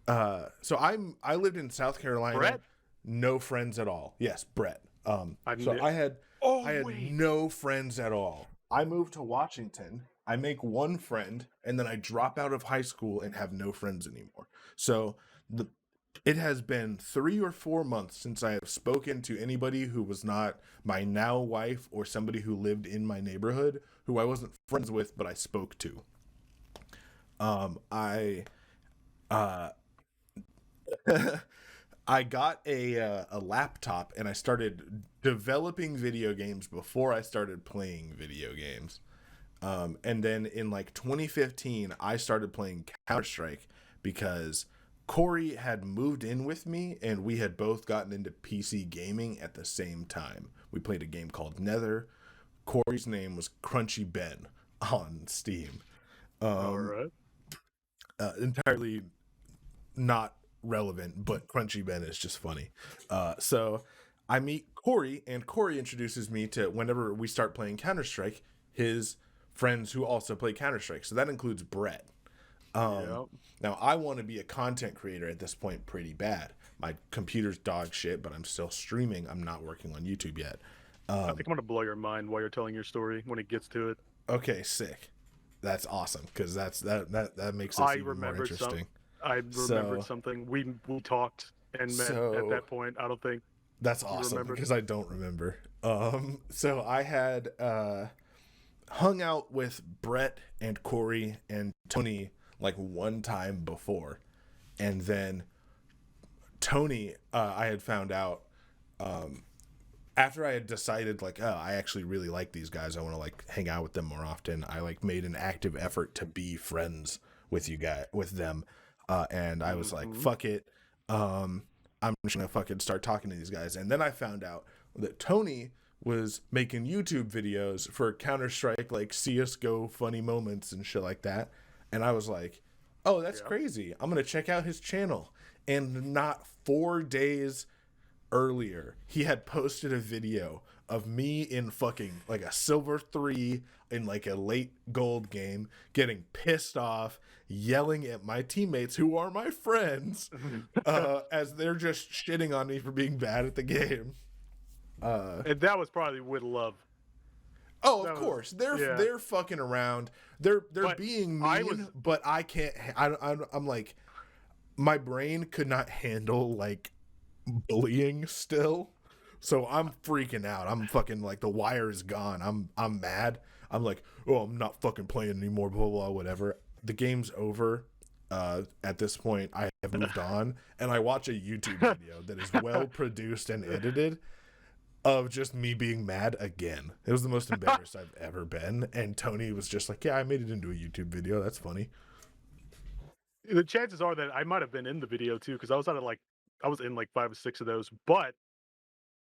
I lived in South Carolina,
Brett?
no friends at all. Yes, Brett.
I
So
knew.
I
Oh
had
wait,
no friends at all. I moved to Washington. I make one friend, and then I drop out of high school and have no friends anymore. So the it has been 3 or 4 months since I have spoken to anybody who was not my now wife or somebody who lived in my neighborhood who I wasn't friends with, but I spoke to. I uh, I got a laptop and I started developing video games before I started playing video games. And then in like 2015, I started playing Counter Strike because Corey had moved in with me and we had both gotten into PC gaming at the same time. We played a game called Nether. Corey's name was Crunchy Ben on Steam.
all right.
Entirely not relevant, but Crunchy Ben is just funny. So I meet Corey, and Corey introduces me to whenever we start playing Counter Strike, his friends who also play Counter Strike. So that includes Brett.
Yeah.
Now I want to be a content creator at this point pretty bad. My computer's dog shit, but I'm still streaming. I'm not working on YouTube yet.
I think I'm gonna blow your mind while you're telling your story when it gets to it.
Okay, sick. That's awesome because that makes this
I
even more
remembered some.
interesting.
I remembered
So
something. We talked and met at
so
that point. I don't think
That's
you
awesome
remembered.
because I don't remember. So I had hung out with Brett and Corey and Tony like one time before, and then Tony, I had found out after I had decided like, oh, I actually really like these guys. I want to like hang out with them more often. I like made an active effort to be friends with you guys with them, and I was like,
Hmm.
fuck it. I'm just gonna fucking start talking to these guys. And then I found out that Tony was making YouTube videos for Counter Strike, like CS:GO funny moments and shit like that. And I was like, oh, that's
Yeah.
crazy. I'm gonna check out his channel. And not 4 days earlier, he had posted a video of me in fucking like a silver 3 in like a late gold game, getting pissed off, yelling at my teammates who are my friends, as they're just shitting on me for being bad at the game.
And that was probably with love.
Oh, of
That was
course, they're
yeah.
they're fucking around. They're
But
being
I
mean,
was
but I can't. I'm like, my brain could not handle like bullying still. So I'm freaking out. I'm fucking like the wire is gone. I'm mad. I'm like, oh, I'm not fucking playing anymore, blah blah, whatever. The game's over. At this point I have moved on and I watch a YouTube video that is well produced and edited of just me being mad again. It was the most embarrassed I've ever been. And Tony was just like, yeah, I made it into a YouTube video. That's funny.
the chances are that I might have been in the video too because I was in like 5 or 6 of those. But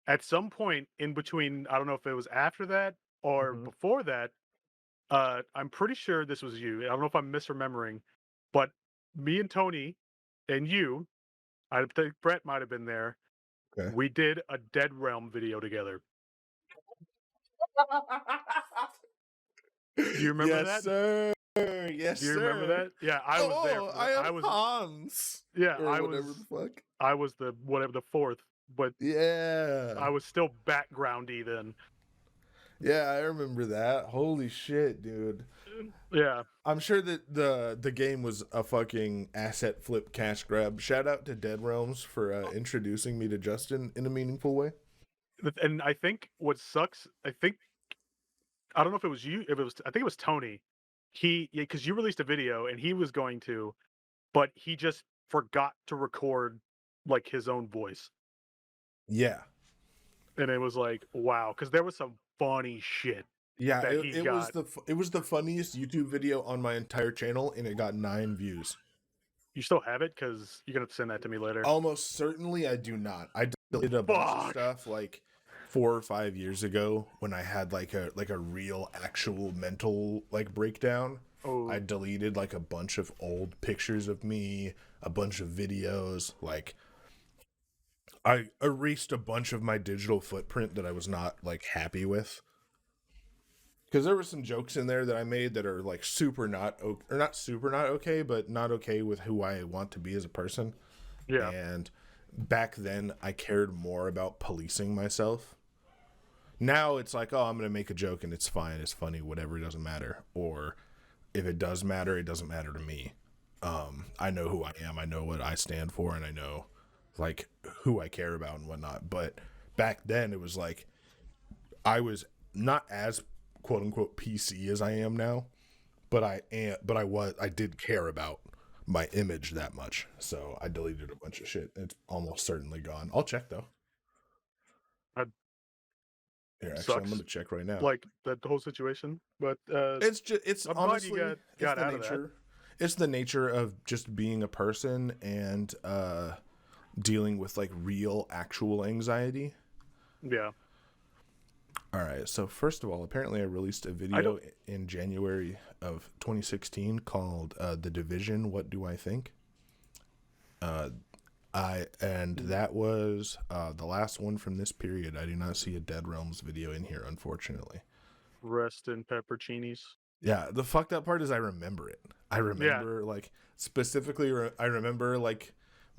at some point in between, I don't know if it was after that or
Mm-hmm.
before that. I'm pretty sure this was you. I don't know if I'm misremembering, but me and Tony and you, I think Brett might have been there.
Okay.
We did a Dead Realm video together. Do you remember
Yes,
that?
sir. Yes,
Do you remember
sir.
that? Yeah, I was there
Oh,
for
I
that.
am Hans.
Yeah,
Or whatever the fuck.
I was the whatever the fourth, but
Yeah.
I was still backgroundy then.
Yeah, I remember that. Holy shit, dude.
Yeah.
I'm sure that the game was a fucking asset flip cash grab. Shout out to Dead Realms for introducing me to Justin in a meaningful way.
And I think what sucks, I don't know if it was you, if it was, I think it was Tony. Yeah, because you released a video and he was going to, but he just forgot to record like his own voice.
Yeah.
And it was like, wow, because there was some funny shit
Yeah,
that he
it was
got.
the funniest YouTube video on my entire channel, and it got 9 views.
You still have it? Because you're gonna have to send that to me later.
Almost certainly, I do not. I deleted a bunch of
Fuck.
stuff like 4 or 5 years ago when I had like a real actual mental like breakdown. I
Oh,
deleted like a bunch of old pictures of me, a bunch of videos. Like I erased a bunch of my digital footprint that I was not like happy with. Because there were some jokes in there that I made that are like super not or not super not okay, but not okay with who I want to be as a person.
yeah,
And back then, I cared more about policing myself. Now it's like, oh, I'm gonna make a joke and it's fine, it's funny, whatever, it doesn't matter. Or if it does matter, it doesn't matter to me. I know who I am, I know what I stand for, and I know like who I care about and whatnot. But back then, it was like I was not as quote unquote PC as I am now, but I did care about my image that much. So I deleted a bunch of shit. It's almost certainly gone. I'll check though.
that
Here, actually, I'm
sucks.
gonna check right now.
Like the whole situation, but
It's
I'm glad you
honestly it's
got
the
out of that.
nature. It's the nature of just being a person and dealing with like real actual anxiety.
Yeah,
All right. So first of all, apparently I released a
I don't.
video in January of 2016 called "The Division." What do I think? And that was the last one from this period. I do not see a Dead Realms video in here, unfortunately.
Rest in pepperoncinis.
Yeah, the fucked up part is I remember it. I
Yeah,
remember like specifically. I remember like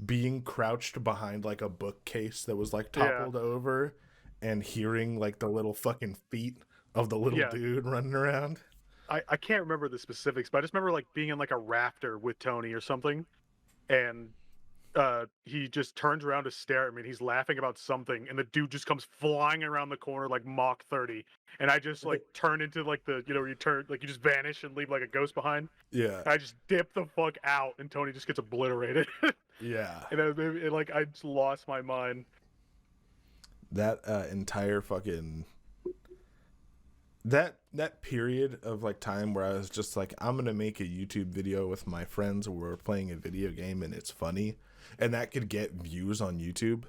being crouched behind like a bookcase that was like
yeah,
toppled over, and hearing like the little fucking feet of the little
yeah.
dude running around.
I can't remember the specifics, but I just remember like being in like a rafter with Tony or something, and he just turns around to stare at me and he's laughing about something and the dude just comes flying around the corner like Mach 30 and I just like turn into like the you turn like you just vanish and leave like a ghost behind.
Yeah,
I just dip the fuck out and Tony just gets obliterated.
yeah.
And like I just lost my mind.
That entire fucking that period of like time where I was just like, I'm gonna make a YouTube video with my friends where we're playing a video game and it's funny, and that could get views on YouTube.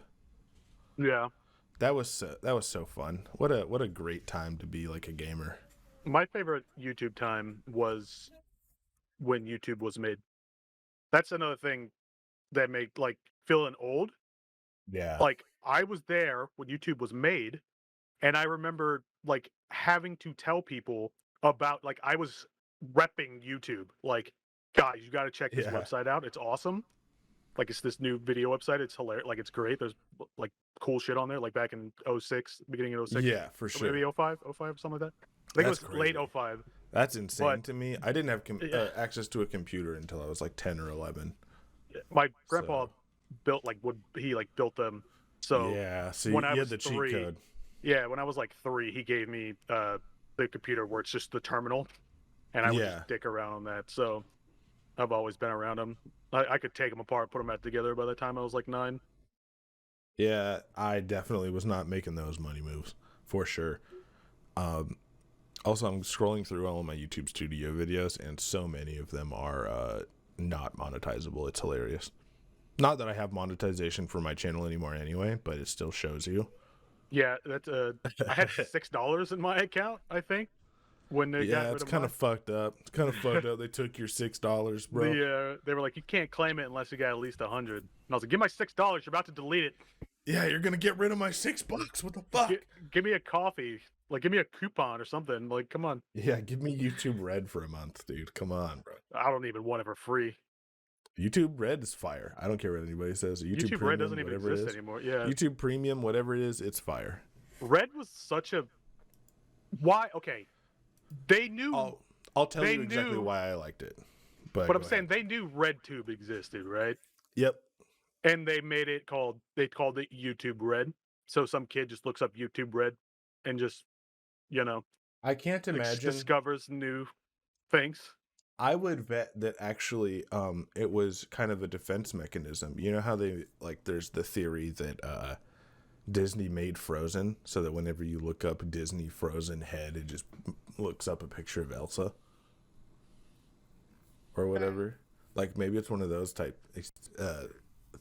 Yeah,
That was so fun. What a great time to be like a gamer.
my favorite YouTube time was when YouTube was made. That's another thing that made like feeling old.
Yeah,
Like I was there when YouTube was made. And I remember like having to tell people about like I was repping YouTube. Like, guys, you got to check this
yeah,
website out. It's awesome. Like it's this new video website. It's hilarious. Like it's great. There's like cool shit on there. Like back in '06, beginning of '06,
yeah, for
or maybe
sure.
'05, something like that. I think it
That's
was late
crazy.
'05.
That's
But
insane to me. I didn't have
yeah,
access to a computer until I was like 10 or 11.
my grandpa
So
built like would he like built them. So
yeah,
when
see,
I
you had
was
the cheat
three,
code.
yeah, when I was like three, he gave me the computer where it's just the terminal and I would just
Yeah,
dick around on that. So I've always been around them. I could take them apart, put them back together by the time I was like 9.
yeah. I definitely was not making those money moves for sure. Um, Also, I'm scrolling through all of my YouTube Studio videos, and so many of them are not monetizable. It's hilarious. Not that I have monetization for my channel anymore anyway, but it still shows you.
Yeah, that's I had $6 in my account, I think, when they got
Yeah,
rid
it's
of
kind
mine.
of fucked up. It's kind of fucked up. They took your $6, bro.
They were like, you can't claim it unless you got at least 100. And I was like, give my $6. You're about to delete it.
Yeah, you're gonna get rid of my $6. What the fuck?
Give me a coffee. Like, give me a coupon or something. Like, come on.
Yeah, give me YouTube Red for a month, dude. Come on, bro.
I don't even want it for free.
YouTube Red is fire. I don't care what anybody says. YouTube
YouTube Red
Premium,
doesn't even
whatever it
exist
is.
anymore. Yeah,
YouTube Premium, whatever it is, it's fire.
Red was such a Why? Okay, they knew.
I'll tell
They
you exactly
knew.
why I liked it. But
But
go
I'm saying
ahead.
they knew RedTube existed, right?
Yep.
And they made it called. They called it YouTube Red. So some kid just looks up YouTube Red, and just you know
I can't imagine.
discovers new things.
I would bet that actually it was kind of a defense mechanism. You know how they like there's the theory that Disney made Frozen so that whenever you look up Disney Frozen head it just looks up a picture of Elsa or whatever. Like maybe it's one of those type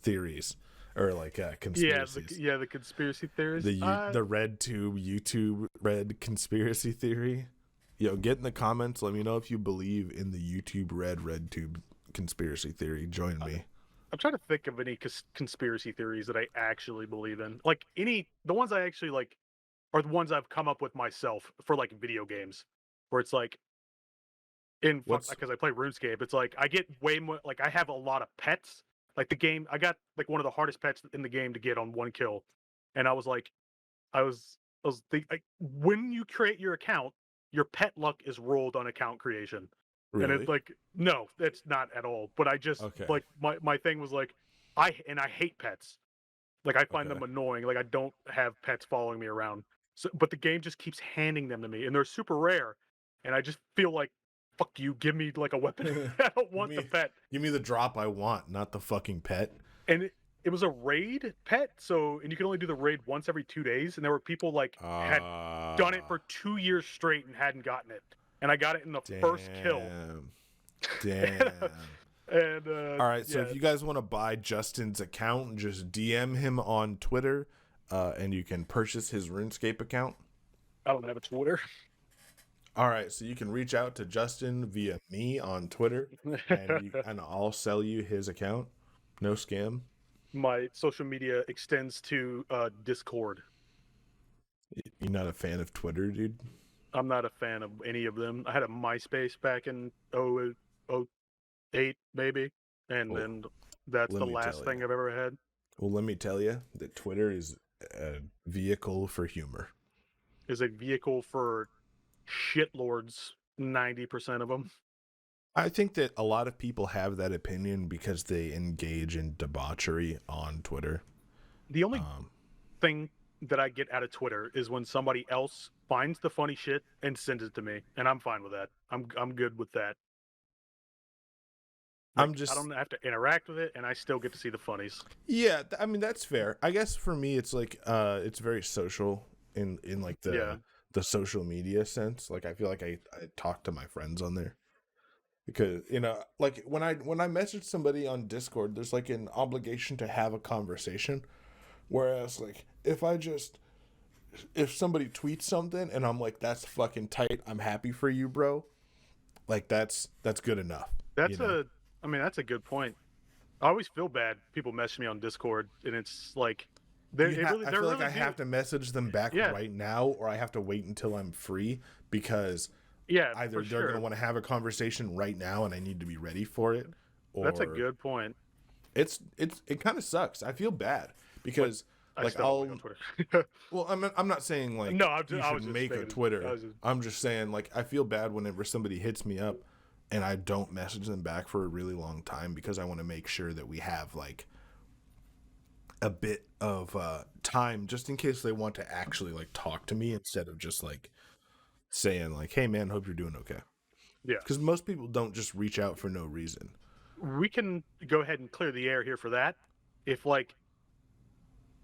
theories or like
Yeah,
conspiracies.
the conspiracy theories.
The red tube YouTube red conspiracy theory. Get in the comments. Let me know if you believe in the YouTube red tube conspiracy theory. Join me.
I'm trying to think of any conspiracy theories that I actually believe in. Like the ones I actually like are the ones I've come up with myself for like video games, where it's like in
What's
because I play RuneScape. It's like I get way more. Like I have a lot of pets. Like the game, I got like one of the hardest pets in the game to get on one kill, and I was like, when you create your account, your pet luck is rolled on account creation. And it's
really?
like, no, that's not at all. But I just
Okay.
like my thing was like I hate pets. Like I find
Okay.
them annoying. Like I don't have pets following me around. So but the game just keeps handing them to me and they're super rare. And I just feel like fuck you, give me like a weapon. I don't
give
want the
me
pet.
give me the drop I want, not the fucking pet.
And it was a raid pet, so and you can only do the raid once every 2 days. And there were people like had done it for 2 years straight and hadn't gotten it. And I got it in the first kill.
Damn. Damn.
and
All right, so
yeah,
if you guys want to buy Justin's account, just DM him on Twitter, and you can purchase his RuneScape account.
I don't have a Twitter.
All right, so you can reach out to Justin via me on Twitter, and I'll sell you his account. No scam.
My social media extends to Discord.
You're not a fan of Twitter, dude?
I'm not a fan of any of them. I had a MySpace back in 08 maybe, and
Well,
then that's
let
the
me
last
tell
thing
you.
I've ever had.
Well, let me tell you that Twitter is a vehicle for humor.
Is a vehicle for shitlords. 90% of them.
I think that a lot of people have that opinion because they engage in debauchery on Twitter.
The only
Um,
thing that I get out of Twitter is when somebody else finds the funny shit and sends it to me, and I'm fine with that. I'm good with that.
I'm
Like I
just
don't have to interact with it, and I still get to see the funnies.
Yeah, I mean that's fair. I guess for me it's like it's very social in like
Yeah,
the social media sense. Like I feel like I talk to my friends on there. Because like when I message somebody on Discord, there's like an obligation to have a conversation. Whereas like if somebody tweets something and I'm like that's fucking tight, I'm happy for you, bro. Like that's good enough, you
that's
know.
a. I mean, that's a good point. I always feel bad people message me on Discord, and it's like
I
they
feel like
really
I
do.
have to message them back
Yeah,
right now or I have to wait until I'm free because
yeah,
either
for
they're going to
sure.
want to have a conversation right now and I need to be ready for it
That's a
or
good point.
it kind of sucks. I feel bad
But
because
I
like
still don't look on
I'll
Twitter.
well I'm not saying
No,
like you
I
should
was just
make a
making. I
Twitter.
was just,
I'm just saying like I feel bad whenever somebody hits me up and I don't message them back for a really long time because I want to make sure that we have like a bit of time just in case they want to actually like talk to me instead of just like saying like hey man, hope you're doing okay,
yeah.
because most people don't just reach out for no reason.
We can go ahead and clear the air here for that. If like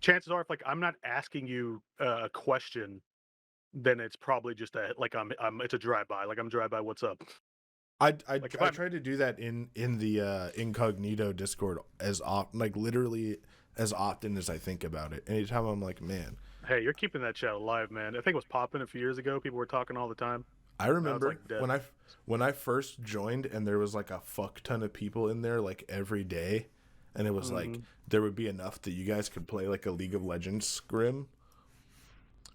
chances are, if like I'm not asking you a question, then it's probably just a like I'm it's a drive by. Like I'm drive by. What's up? Like if
I
I'm
try to do that in the incognito Discord as often, like literally as often as I think about it. Anytime I'm like, man,
hey, you're keeping that chat alive, man. I think it was popping a few years ago. People were talking all the time.
I
Now it's like
remember
dead.
when I first joined and there was like a fuck ton of people in there like every day, and it was like
Hmm.
there would be enough that you guys could play like a League of Legends scrim.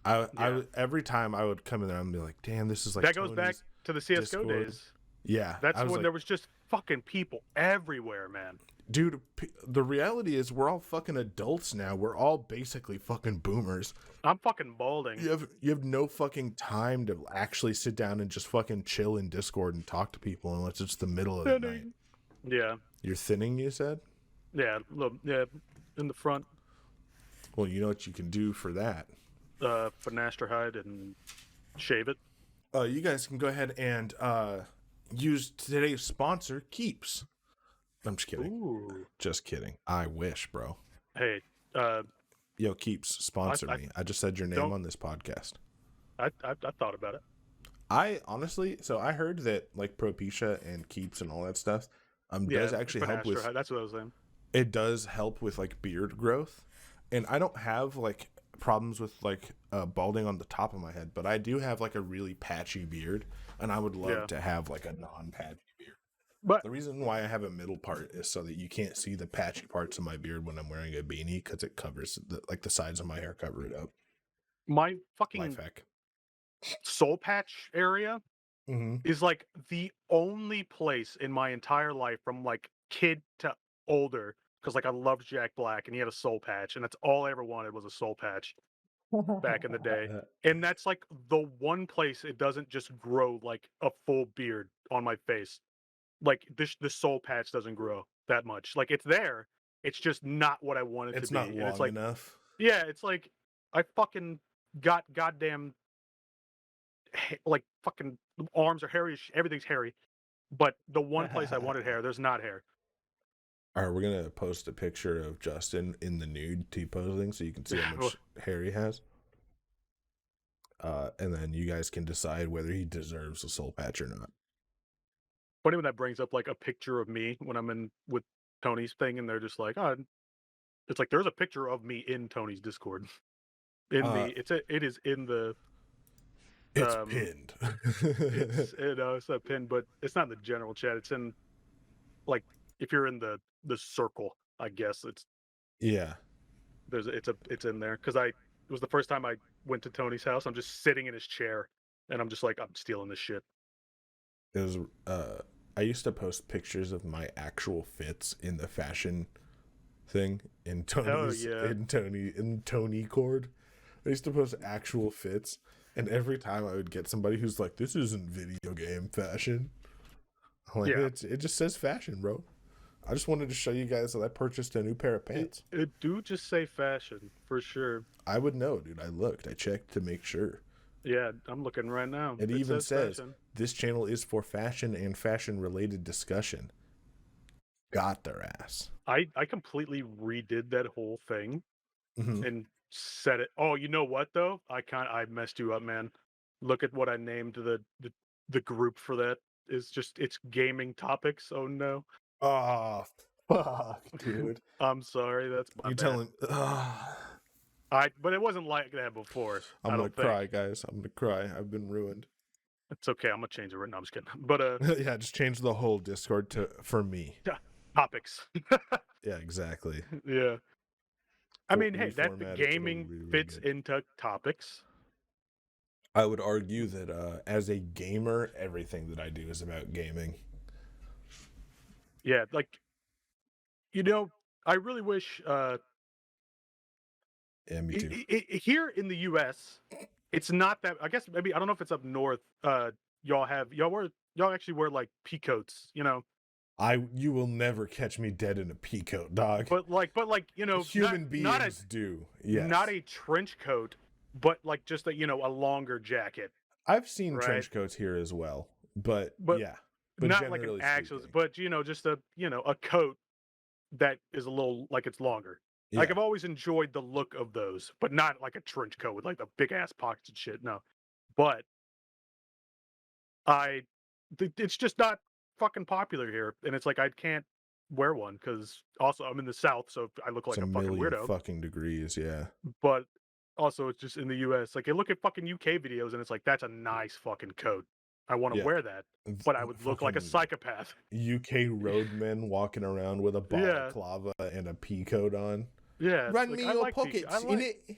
Yeah,
Every time I would come in there and be like, damn, this is like
that goes back
Tony's
to the CS:GO
Discord.
days.
Yeah,
That's
I was
when
like,
there was just fucking people everywhere, man.
Dude, the reality is we're all fucking adults now. We're all basically fucking boomers.
I'm fucking balding.
You have no fucking time to actually sit down and just fucking chill in Discord and talk to people unless it's the middle of the night.
Yeah.
You're thinning, you said?
Yeah. Yeah. In the front.
Well, you know what you can do for that.
Finasteride and shave it.
You guys can go ahead and use today's sponsor, Keeps. I'm just kidding.
Ooh.
Just kidding. I wish, bro.
Hey,
Yo, Keeps, sponsor me. I just said your name on this podcast.
I thought about it.
I honestly, so I heard that like Propecia and Keeps and all that stuff does actually help with.
That's what I was saying.
It does help with like beard growth, and I don't have like problems with like balding on the top of my head, but I do have like a really patchy beard, and I would love to have like a non-patchy beard. But the reason why I have a middle part is so that you can't see the patchy parts of my beard when I'm wearing a beanie, because it covers the sides of my hair cover it up.
My fucking
Life hack.
soul patch area is like the only place in my entire life from like kid to older, because like I loved Jack Black and he had a soul patch, and that's all I ever wanted was a soul patch back in the day. And that's like the one place it doesn't just grow like a full beard on my face. Like the soul patch doesn't grow that much. Like it's there, it's just not what I want it to be.
It's not long
and it's like,
enough.
yeah, it's like I fucking got goddamn like fucking arms are hairy, everything's hairy. But the one place I wanted hair, there's not hair.
All right, we're gonna post a picture of Justin in the nude T-posing so you can see how much hair he has. And then you guys can decide whether he deserves a soul patch or not.
Funny when that brings up like a picture of me when I'm in with Tony's thing, and they're just like, oh, it's like there's a picture of me in Tony's Discord. It is in the.
It's pinned.
It's a pin, but it's not in the general chat. It's in, like, if you're in the circle, I guess it's.
Yeah.
It's in there because it was the first time I went to Tony's house. I'm just sitting in his chair, and I'm just like, I'm stealing this shit.
It was I used to post pictures of my actual fits in the fashion thing in Tony's in Tony Cord. I used to post actual fits, and every time I would get somebody who's like, "This isn't video game fashion." I'm like, it just says fashion, bro. I just wanted to show you guys that I purchased a new pair of pants.
It do just say fashion for sure.
I would know, dude. I checked to make sure.
Yeah, I'm looking right now.
It even says this channel is for fashion and fashion-related discussion. Got their ass.
I completely redid that whole thing and said it. Oh, you know what though? I messed you up, man. Look at what I named the group for that. It's gaming topics. Oh no.
Oh fuck, dude.
I'm sorry. That's my bad. But it wasn't like that before.
I'm gonna cry, guys. I'm gonna cry. I've been ruined.
It's okay. I'm gonna change it right now. I'm just kidding. But
yeah, just change the whole Discord for me.
Topics.
Yeah, exactly.
Yeah. I mean, hey, that gaming fits into topics.
I would argue that as a gamer, everything that I do is about gaming.
Yeah, like, I really wish.
Yeah, me too.
Here in the U.S., it's not that. I guess maybe I don't know if it's up north. Y'all actually wear like pea coats.
You will never catch me dead in a pea coat, dog.
But
human beings do. Yes.
Not a trench coat, but like just a longer jacket.
I've seen trench coats here as well, but yeah, but
not like an actual. But just a coat that is a little like it's longer. Yeah. Like I've always enjoyed the look of those, but not like a trench coat with like the big ass pockets and shit. No, but it's just not fucking popular here, and it's like I can't wear one because also I'm in the South, so I look like a fucking weirdo.
Fucking degrees, yeah.
But also, it's just in the U.S. Like you look at fucking UK videos, and it's like that's a nice fucking coat. I want to wear that, but I would look like a psychopath.
UK roadmen walking around with a balaclava and a pea coat on.
Yeah,
run me your pockets in it.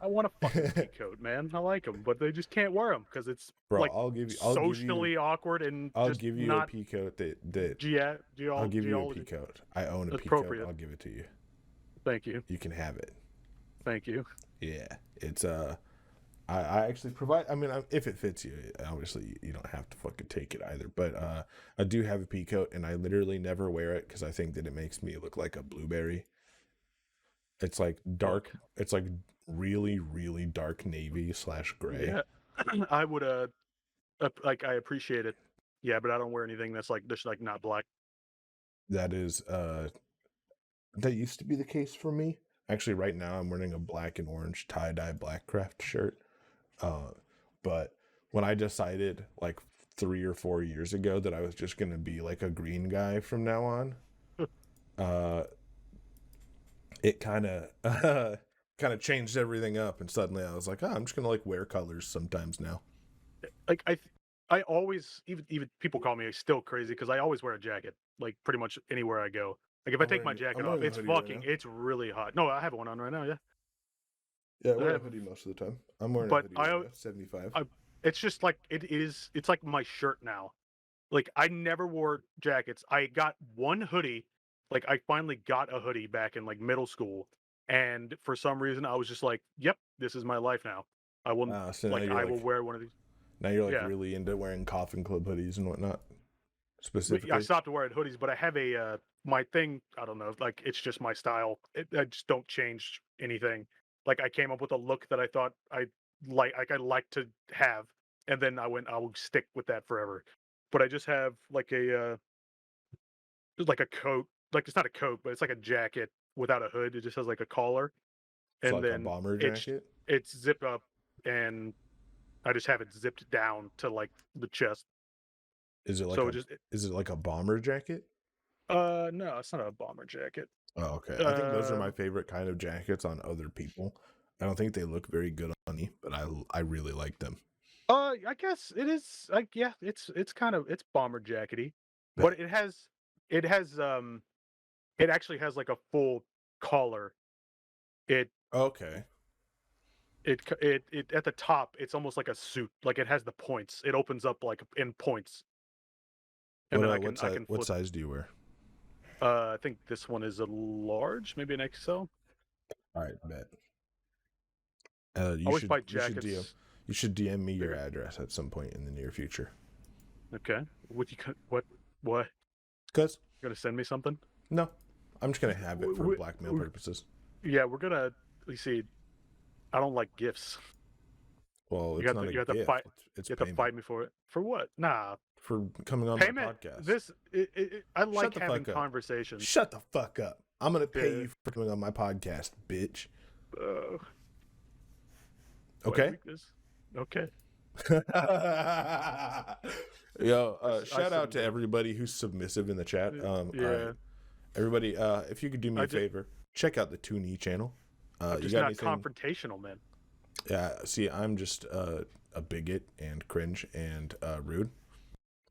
I want a fucking pea coat, man. I like them, but they just can't wear them because it's
Bro,
like socially awkward and
I'll
just
give you a
not
pea coat that I'll give you a pea
geology
coat. I own a pea coat.
appropriate.
I'll give it to you.
Thank you,
You can have it.
thank you.
Yeah, it's I actually provide. I mean, if it fits you, obviously you don't have to fucking take it either. But I do have a pea coat, and I literally never wear it because I think that it makes me look like a blueberry. It's like dark.
Fuck
It's like really, really dark navy / gray.
yeah. I would like I appreciate it. Yeah, but I don't wear anything that's like just like not black.
That is that used to be the case for me. Actually, right now I'm wearing a black and orange tie-dye black craft shirt. But when I decided like 3 or 4 years ago that I was just gonna be like a green guy from now on, uh, it kind of kind of changed everything up, and suddenly I was like, oh, I'm just gonna like wear colors sometimes now.
Like I always even people call me still crazy because I always wear a jacket like pretty much anywhere I go. Like if I take my
I'm
jacket off,
wearing a
it's
hoodie right
fucking
now.
it's really hot. No, I have one on right now. Yeah,
Yeah, I
I
wear a
have,
hoodie most of the time. I'm wearing a
but
hoodie right now. 75.
I it's just like it is. It's like my shirt now. Like I never wore jackets. I got one hoodie. Like I finally got a hoodie back in like middle school, and for some reason I was just like, "Yep, this is my life now. I will
Wow. So
like I will wear one of these."
now you're like
Yeah,
really into wearing coffin club hoodies and whatnot
I
specifically.
stopped wearing hoodies, but I have a my thing. I don't know, like it's just my style. I just don't change anything. Like I came up with a look that I thought I like to have, and then I will stick with that forever. But I just have like a coat. Like it's not a coat, but it's like a jacket without a hood. It just has like a collar,
It's
and
like a
then
bomber
it's
jacket.
it's zipped up, and I just have it zipped down to like the chest.
Is it like
So
a is it like a bomber jacket?
no, it's not a bomber jacket.
Oh, okay. I think those are my
Um,
favorite kind of jackets on other people. I don't think they look very good on me, but I really like them.
I guess it is like yeah, it's kind of it's bomber jackety,
Bet.
but it has it actually has like a full collar. It
Okay.
it at the top, it's almost like a suit. Like it has the points. It opens up like in points, and then I can
what
flip.
size do you wear?
I think this one is a large, maybe an XL.
All right, bet.
I always buy jackets
you should DM me your
bigger.
address at some point in the near future.
Okay, what?
Cause
You gonna send me something?
no, I'm just gonna have it for
We,
blackmail purposes.
yeah, we're gonna. You see, I don't like gifts.
Well, it's not a
You have to
gift.
fight.
It's
You have to
payment
fight me for it. For what? Nah,
for coming on my
payment.
podcast.
I
Shut
like
the
having
fuck up.
conversations.
Shut the fuck up. I'm gonna pay
Uh,
you for coming on my podcast, bitch.
uh,
Okay.
Okay.
Yo,
I
shout out to
submit.
everybody who's submissive in the chat. All right,
Yeah,
everybody, if you could do me
I
a
just
favor, check out the 2knee channel.
I'm
You
just
got
not
anything?
confrontational, man.
Yeah, see, I'm just a bigot and cringe and rude.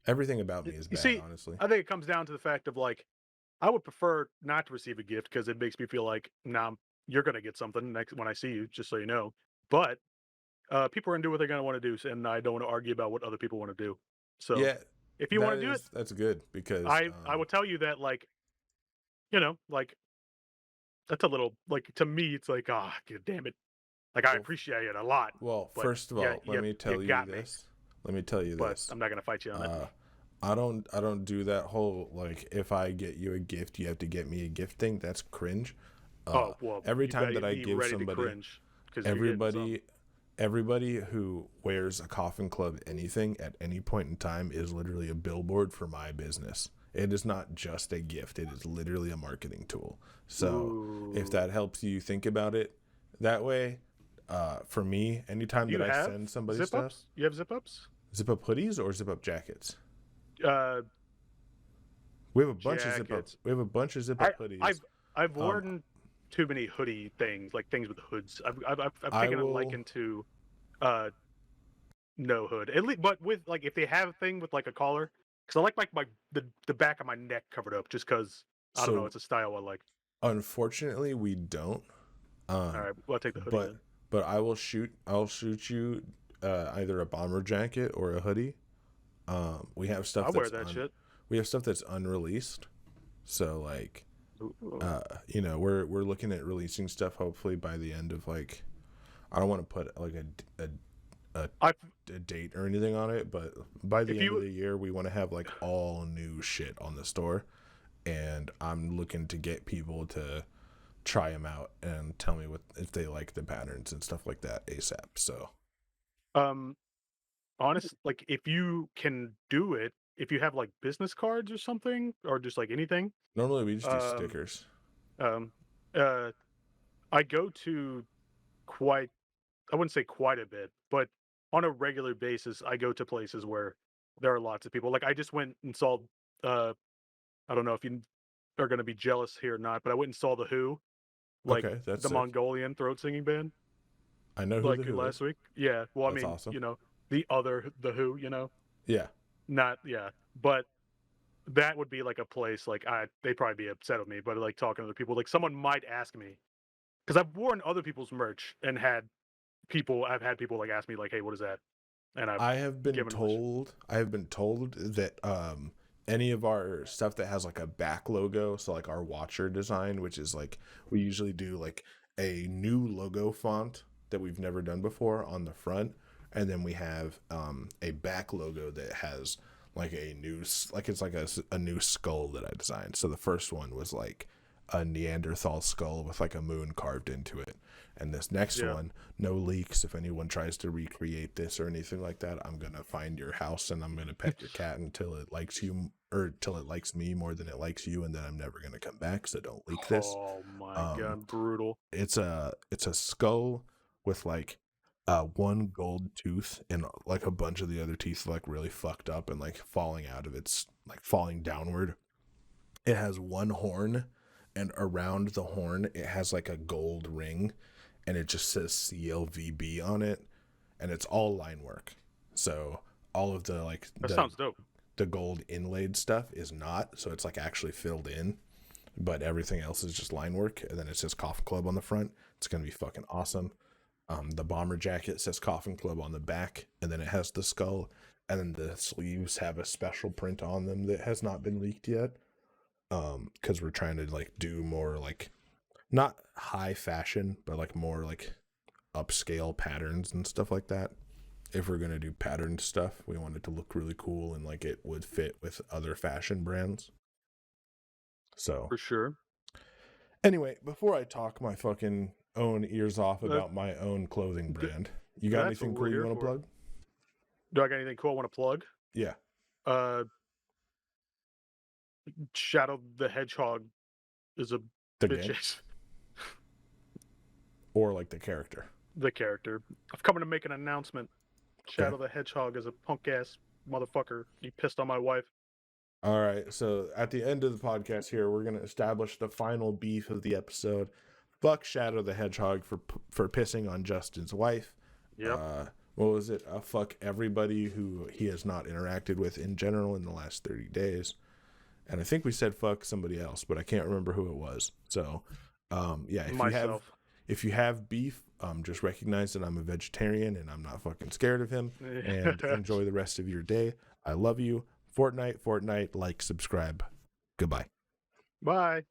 Everything about me is
You
bad,
see,
honestly.
I think it comes down to the fact of like I would prefer not to receive a gift because it makes me feel like, nah, you're gonna get something next when I see you, just so you know. But people are gonna do what they're gonna want to do, and I don't want to argue about what other people want to do. So
Yeah,
if you want to do it,
that's good because
I will tell you that like you know like that's a little like to me it's like ah damn it like I
well,
appreciate it a lot, but
first of
yeah
all, let me
you
tell you
got me,
this. Let me tell you
but
this.
I'm not gonna fight you on it.
Uh, I don't do that whole like if I get you a gift, you have to get me a gift thing. That's cringe.
Oh well,
Every
you better
time that I
be
give
ready to
somebody,
cringe because you're getting some.
everybody, everybody who wears a coffin club anything at any point in time is literally a billboard for my business. It is not just a gift. It is literally a marketing tool. So if
Ooh,
that helps you think about it that way, for me, anytime
do
that
you
I
have
send somebody
zip
stuff,
ups? You have zip ups?
zip up hoodies or zip up jackets.
Uh,
We have a bunch of zip up.
Jackets.
We have a bunch of zip
I
up hoodies.
I've
Um,
worn too many hoodie things, like things with hoods. I've
I
taken a
will.
liking to uh no hood. At least, but with like if they have a thing with like a collar, because I like my the back of my neck covered up, just because I don't know,
So
it's a style I like.
unfortunately, we don't.
All
Um,
right, well, I'll take the hoodie
but
then.
but I'll shoot you either a bomber jacket or a hoodie. We have
I
stuff
wear
that's
that shit.
we have stuff that's unreleased. So like
Ooh.
you know, we're looking at releasing stuff hopefully by the end of like, I don't want to put like a,
I
a date or anything on it, but by the
if
end of
you
the year we want to have like all new shit on the store, and I'm looking to get people to try them out and tell me what if they like the patterns and stuff like that ASAP. So
um honest like if you can do it, if you have like business cards or something or just like anything,
normally we just do
um
stickers.
um uh I go to quite I wouldn't say quite a bit, but on a regular basis I go to places where there are lots of people. Like I just went and saw uh I don't know if you are going to be jealous here or not, but I went and saw the Who, like
Okay, that's
the
sick.
Mongolian throat singing band,
I know who the
like
Who
last
is.
week. Yeah, well, I
That's
mean,
awesome.
the other the Who,
Yeah.
not yeah, but that would be like a place like they'd probably be upset with me, but like talking to other people, like someone might ask me because I've worn other people's merch and I've had people like ask me like, hey, what is that? And I've given them
I have been told that any of our stuff that has like a back logo, so like our watcher design, which is like we usually do like a new logo font that we've never done before on the front, and then we have a back logo that has like a new like it's like a new skull that I designed. So the first one was like a Neanderthal skull with like a moon carved into it. And this next
yeah.
one, no leaks. If anyone tries to recreate this or anything like that, I'm gonna find your house and I'm gonna pet your cat until it likes you or until it likes me more than it likes you, and then I'm never gonna come back. So don't leak this.
Oh my
Um,
god, brutal.
it's a skull with like one gold tooth and like a bunch of the other teeth like really fucked up and like falling out of its like falling downward. It has one horn, and around the horn it has like a gold ring, and it just says CLVB on it, and it's all line work. So all of the like
That sounds dope.
the gold inlaid stuff is not, so it's like actually filled in, but everything else is just line work, and then it says Coffin Club on the front. It's gonna be fucking awesome. The bomber jacket says Coffin Club on the back, and then it has the skull, and then the sleeves have a special print on them that has not been leaked yet. Because we're trying to like do more like not high fashion, but like more like upscale patterns and stuff like that. If we're gonna do patterned stuff, we want it to look really cool and like it would fit with other fashion brands. So
For sure.
anyway, before I talk my fucking own ears off
Uh,
about my own clothing
th-
brand, you got
that's what
anything
we're
cool you
here
want to
for.
plug?
Do I got anything cool I want to plug?
Yeah,
Uh, Shadow the Hedgehog is a
the
bitch
game
ass
or like the character.
the character. I've come to make an announcement.
Okay.
Shadow the Hedgehog is a punk ass motherfucker. He pissed on my wife.
All right. So at the end of the podcast here, we're gonna establish the final beef of the episode. Fuck Shadow the Hedgehog for pissing on Justin's wife.
Yep.
What was it? Fuck everybody who he has not interacted with in general in the last 30 days. And I think we said fuck somebody else, but I can't remember who it was. So, yeah,
Myself.
if you have beef, just recognize that I'm a vegetarian and I'm not fucking scared of him. And enjoy the rest of your day. I love you. Fortnite, like, subscribe. Goodbye.
Bye.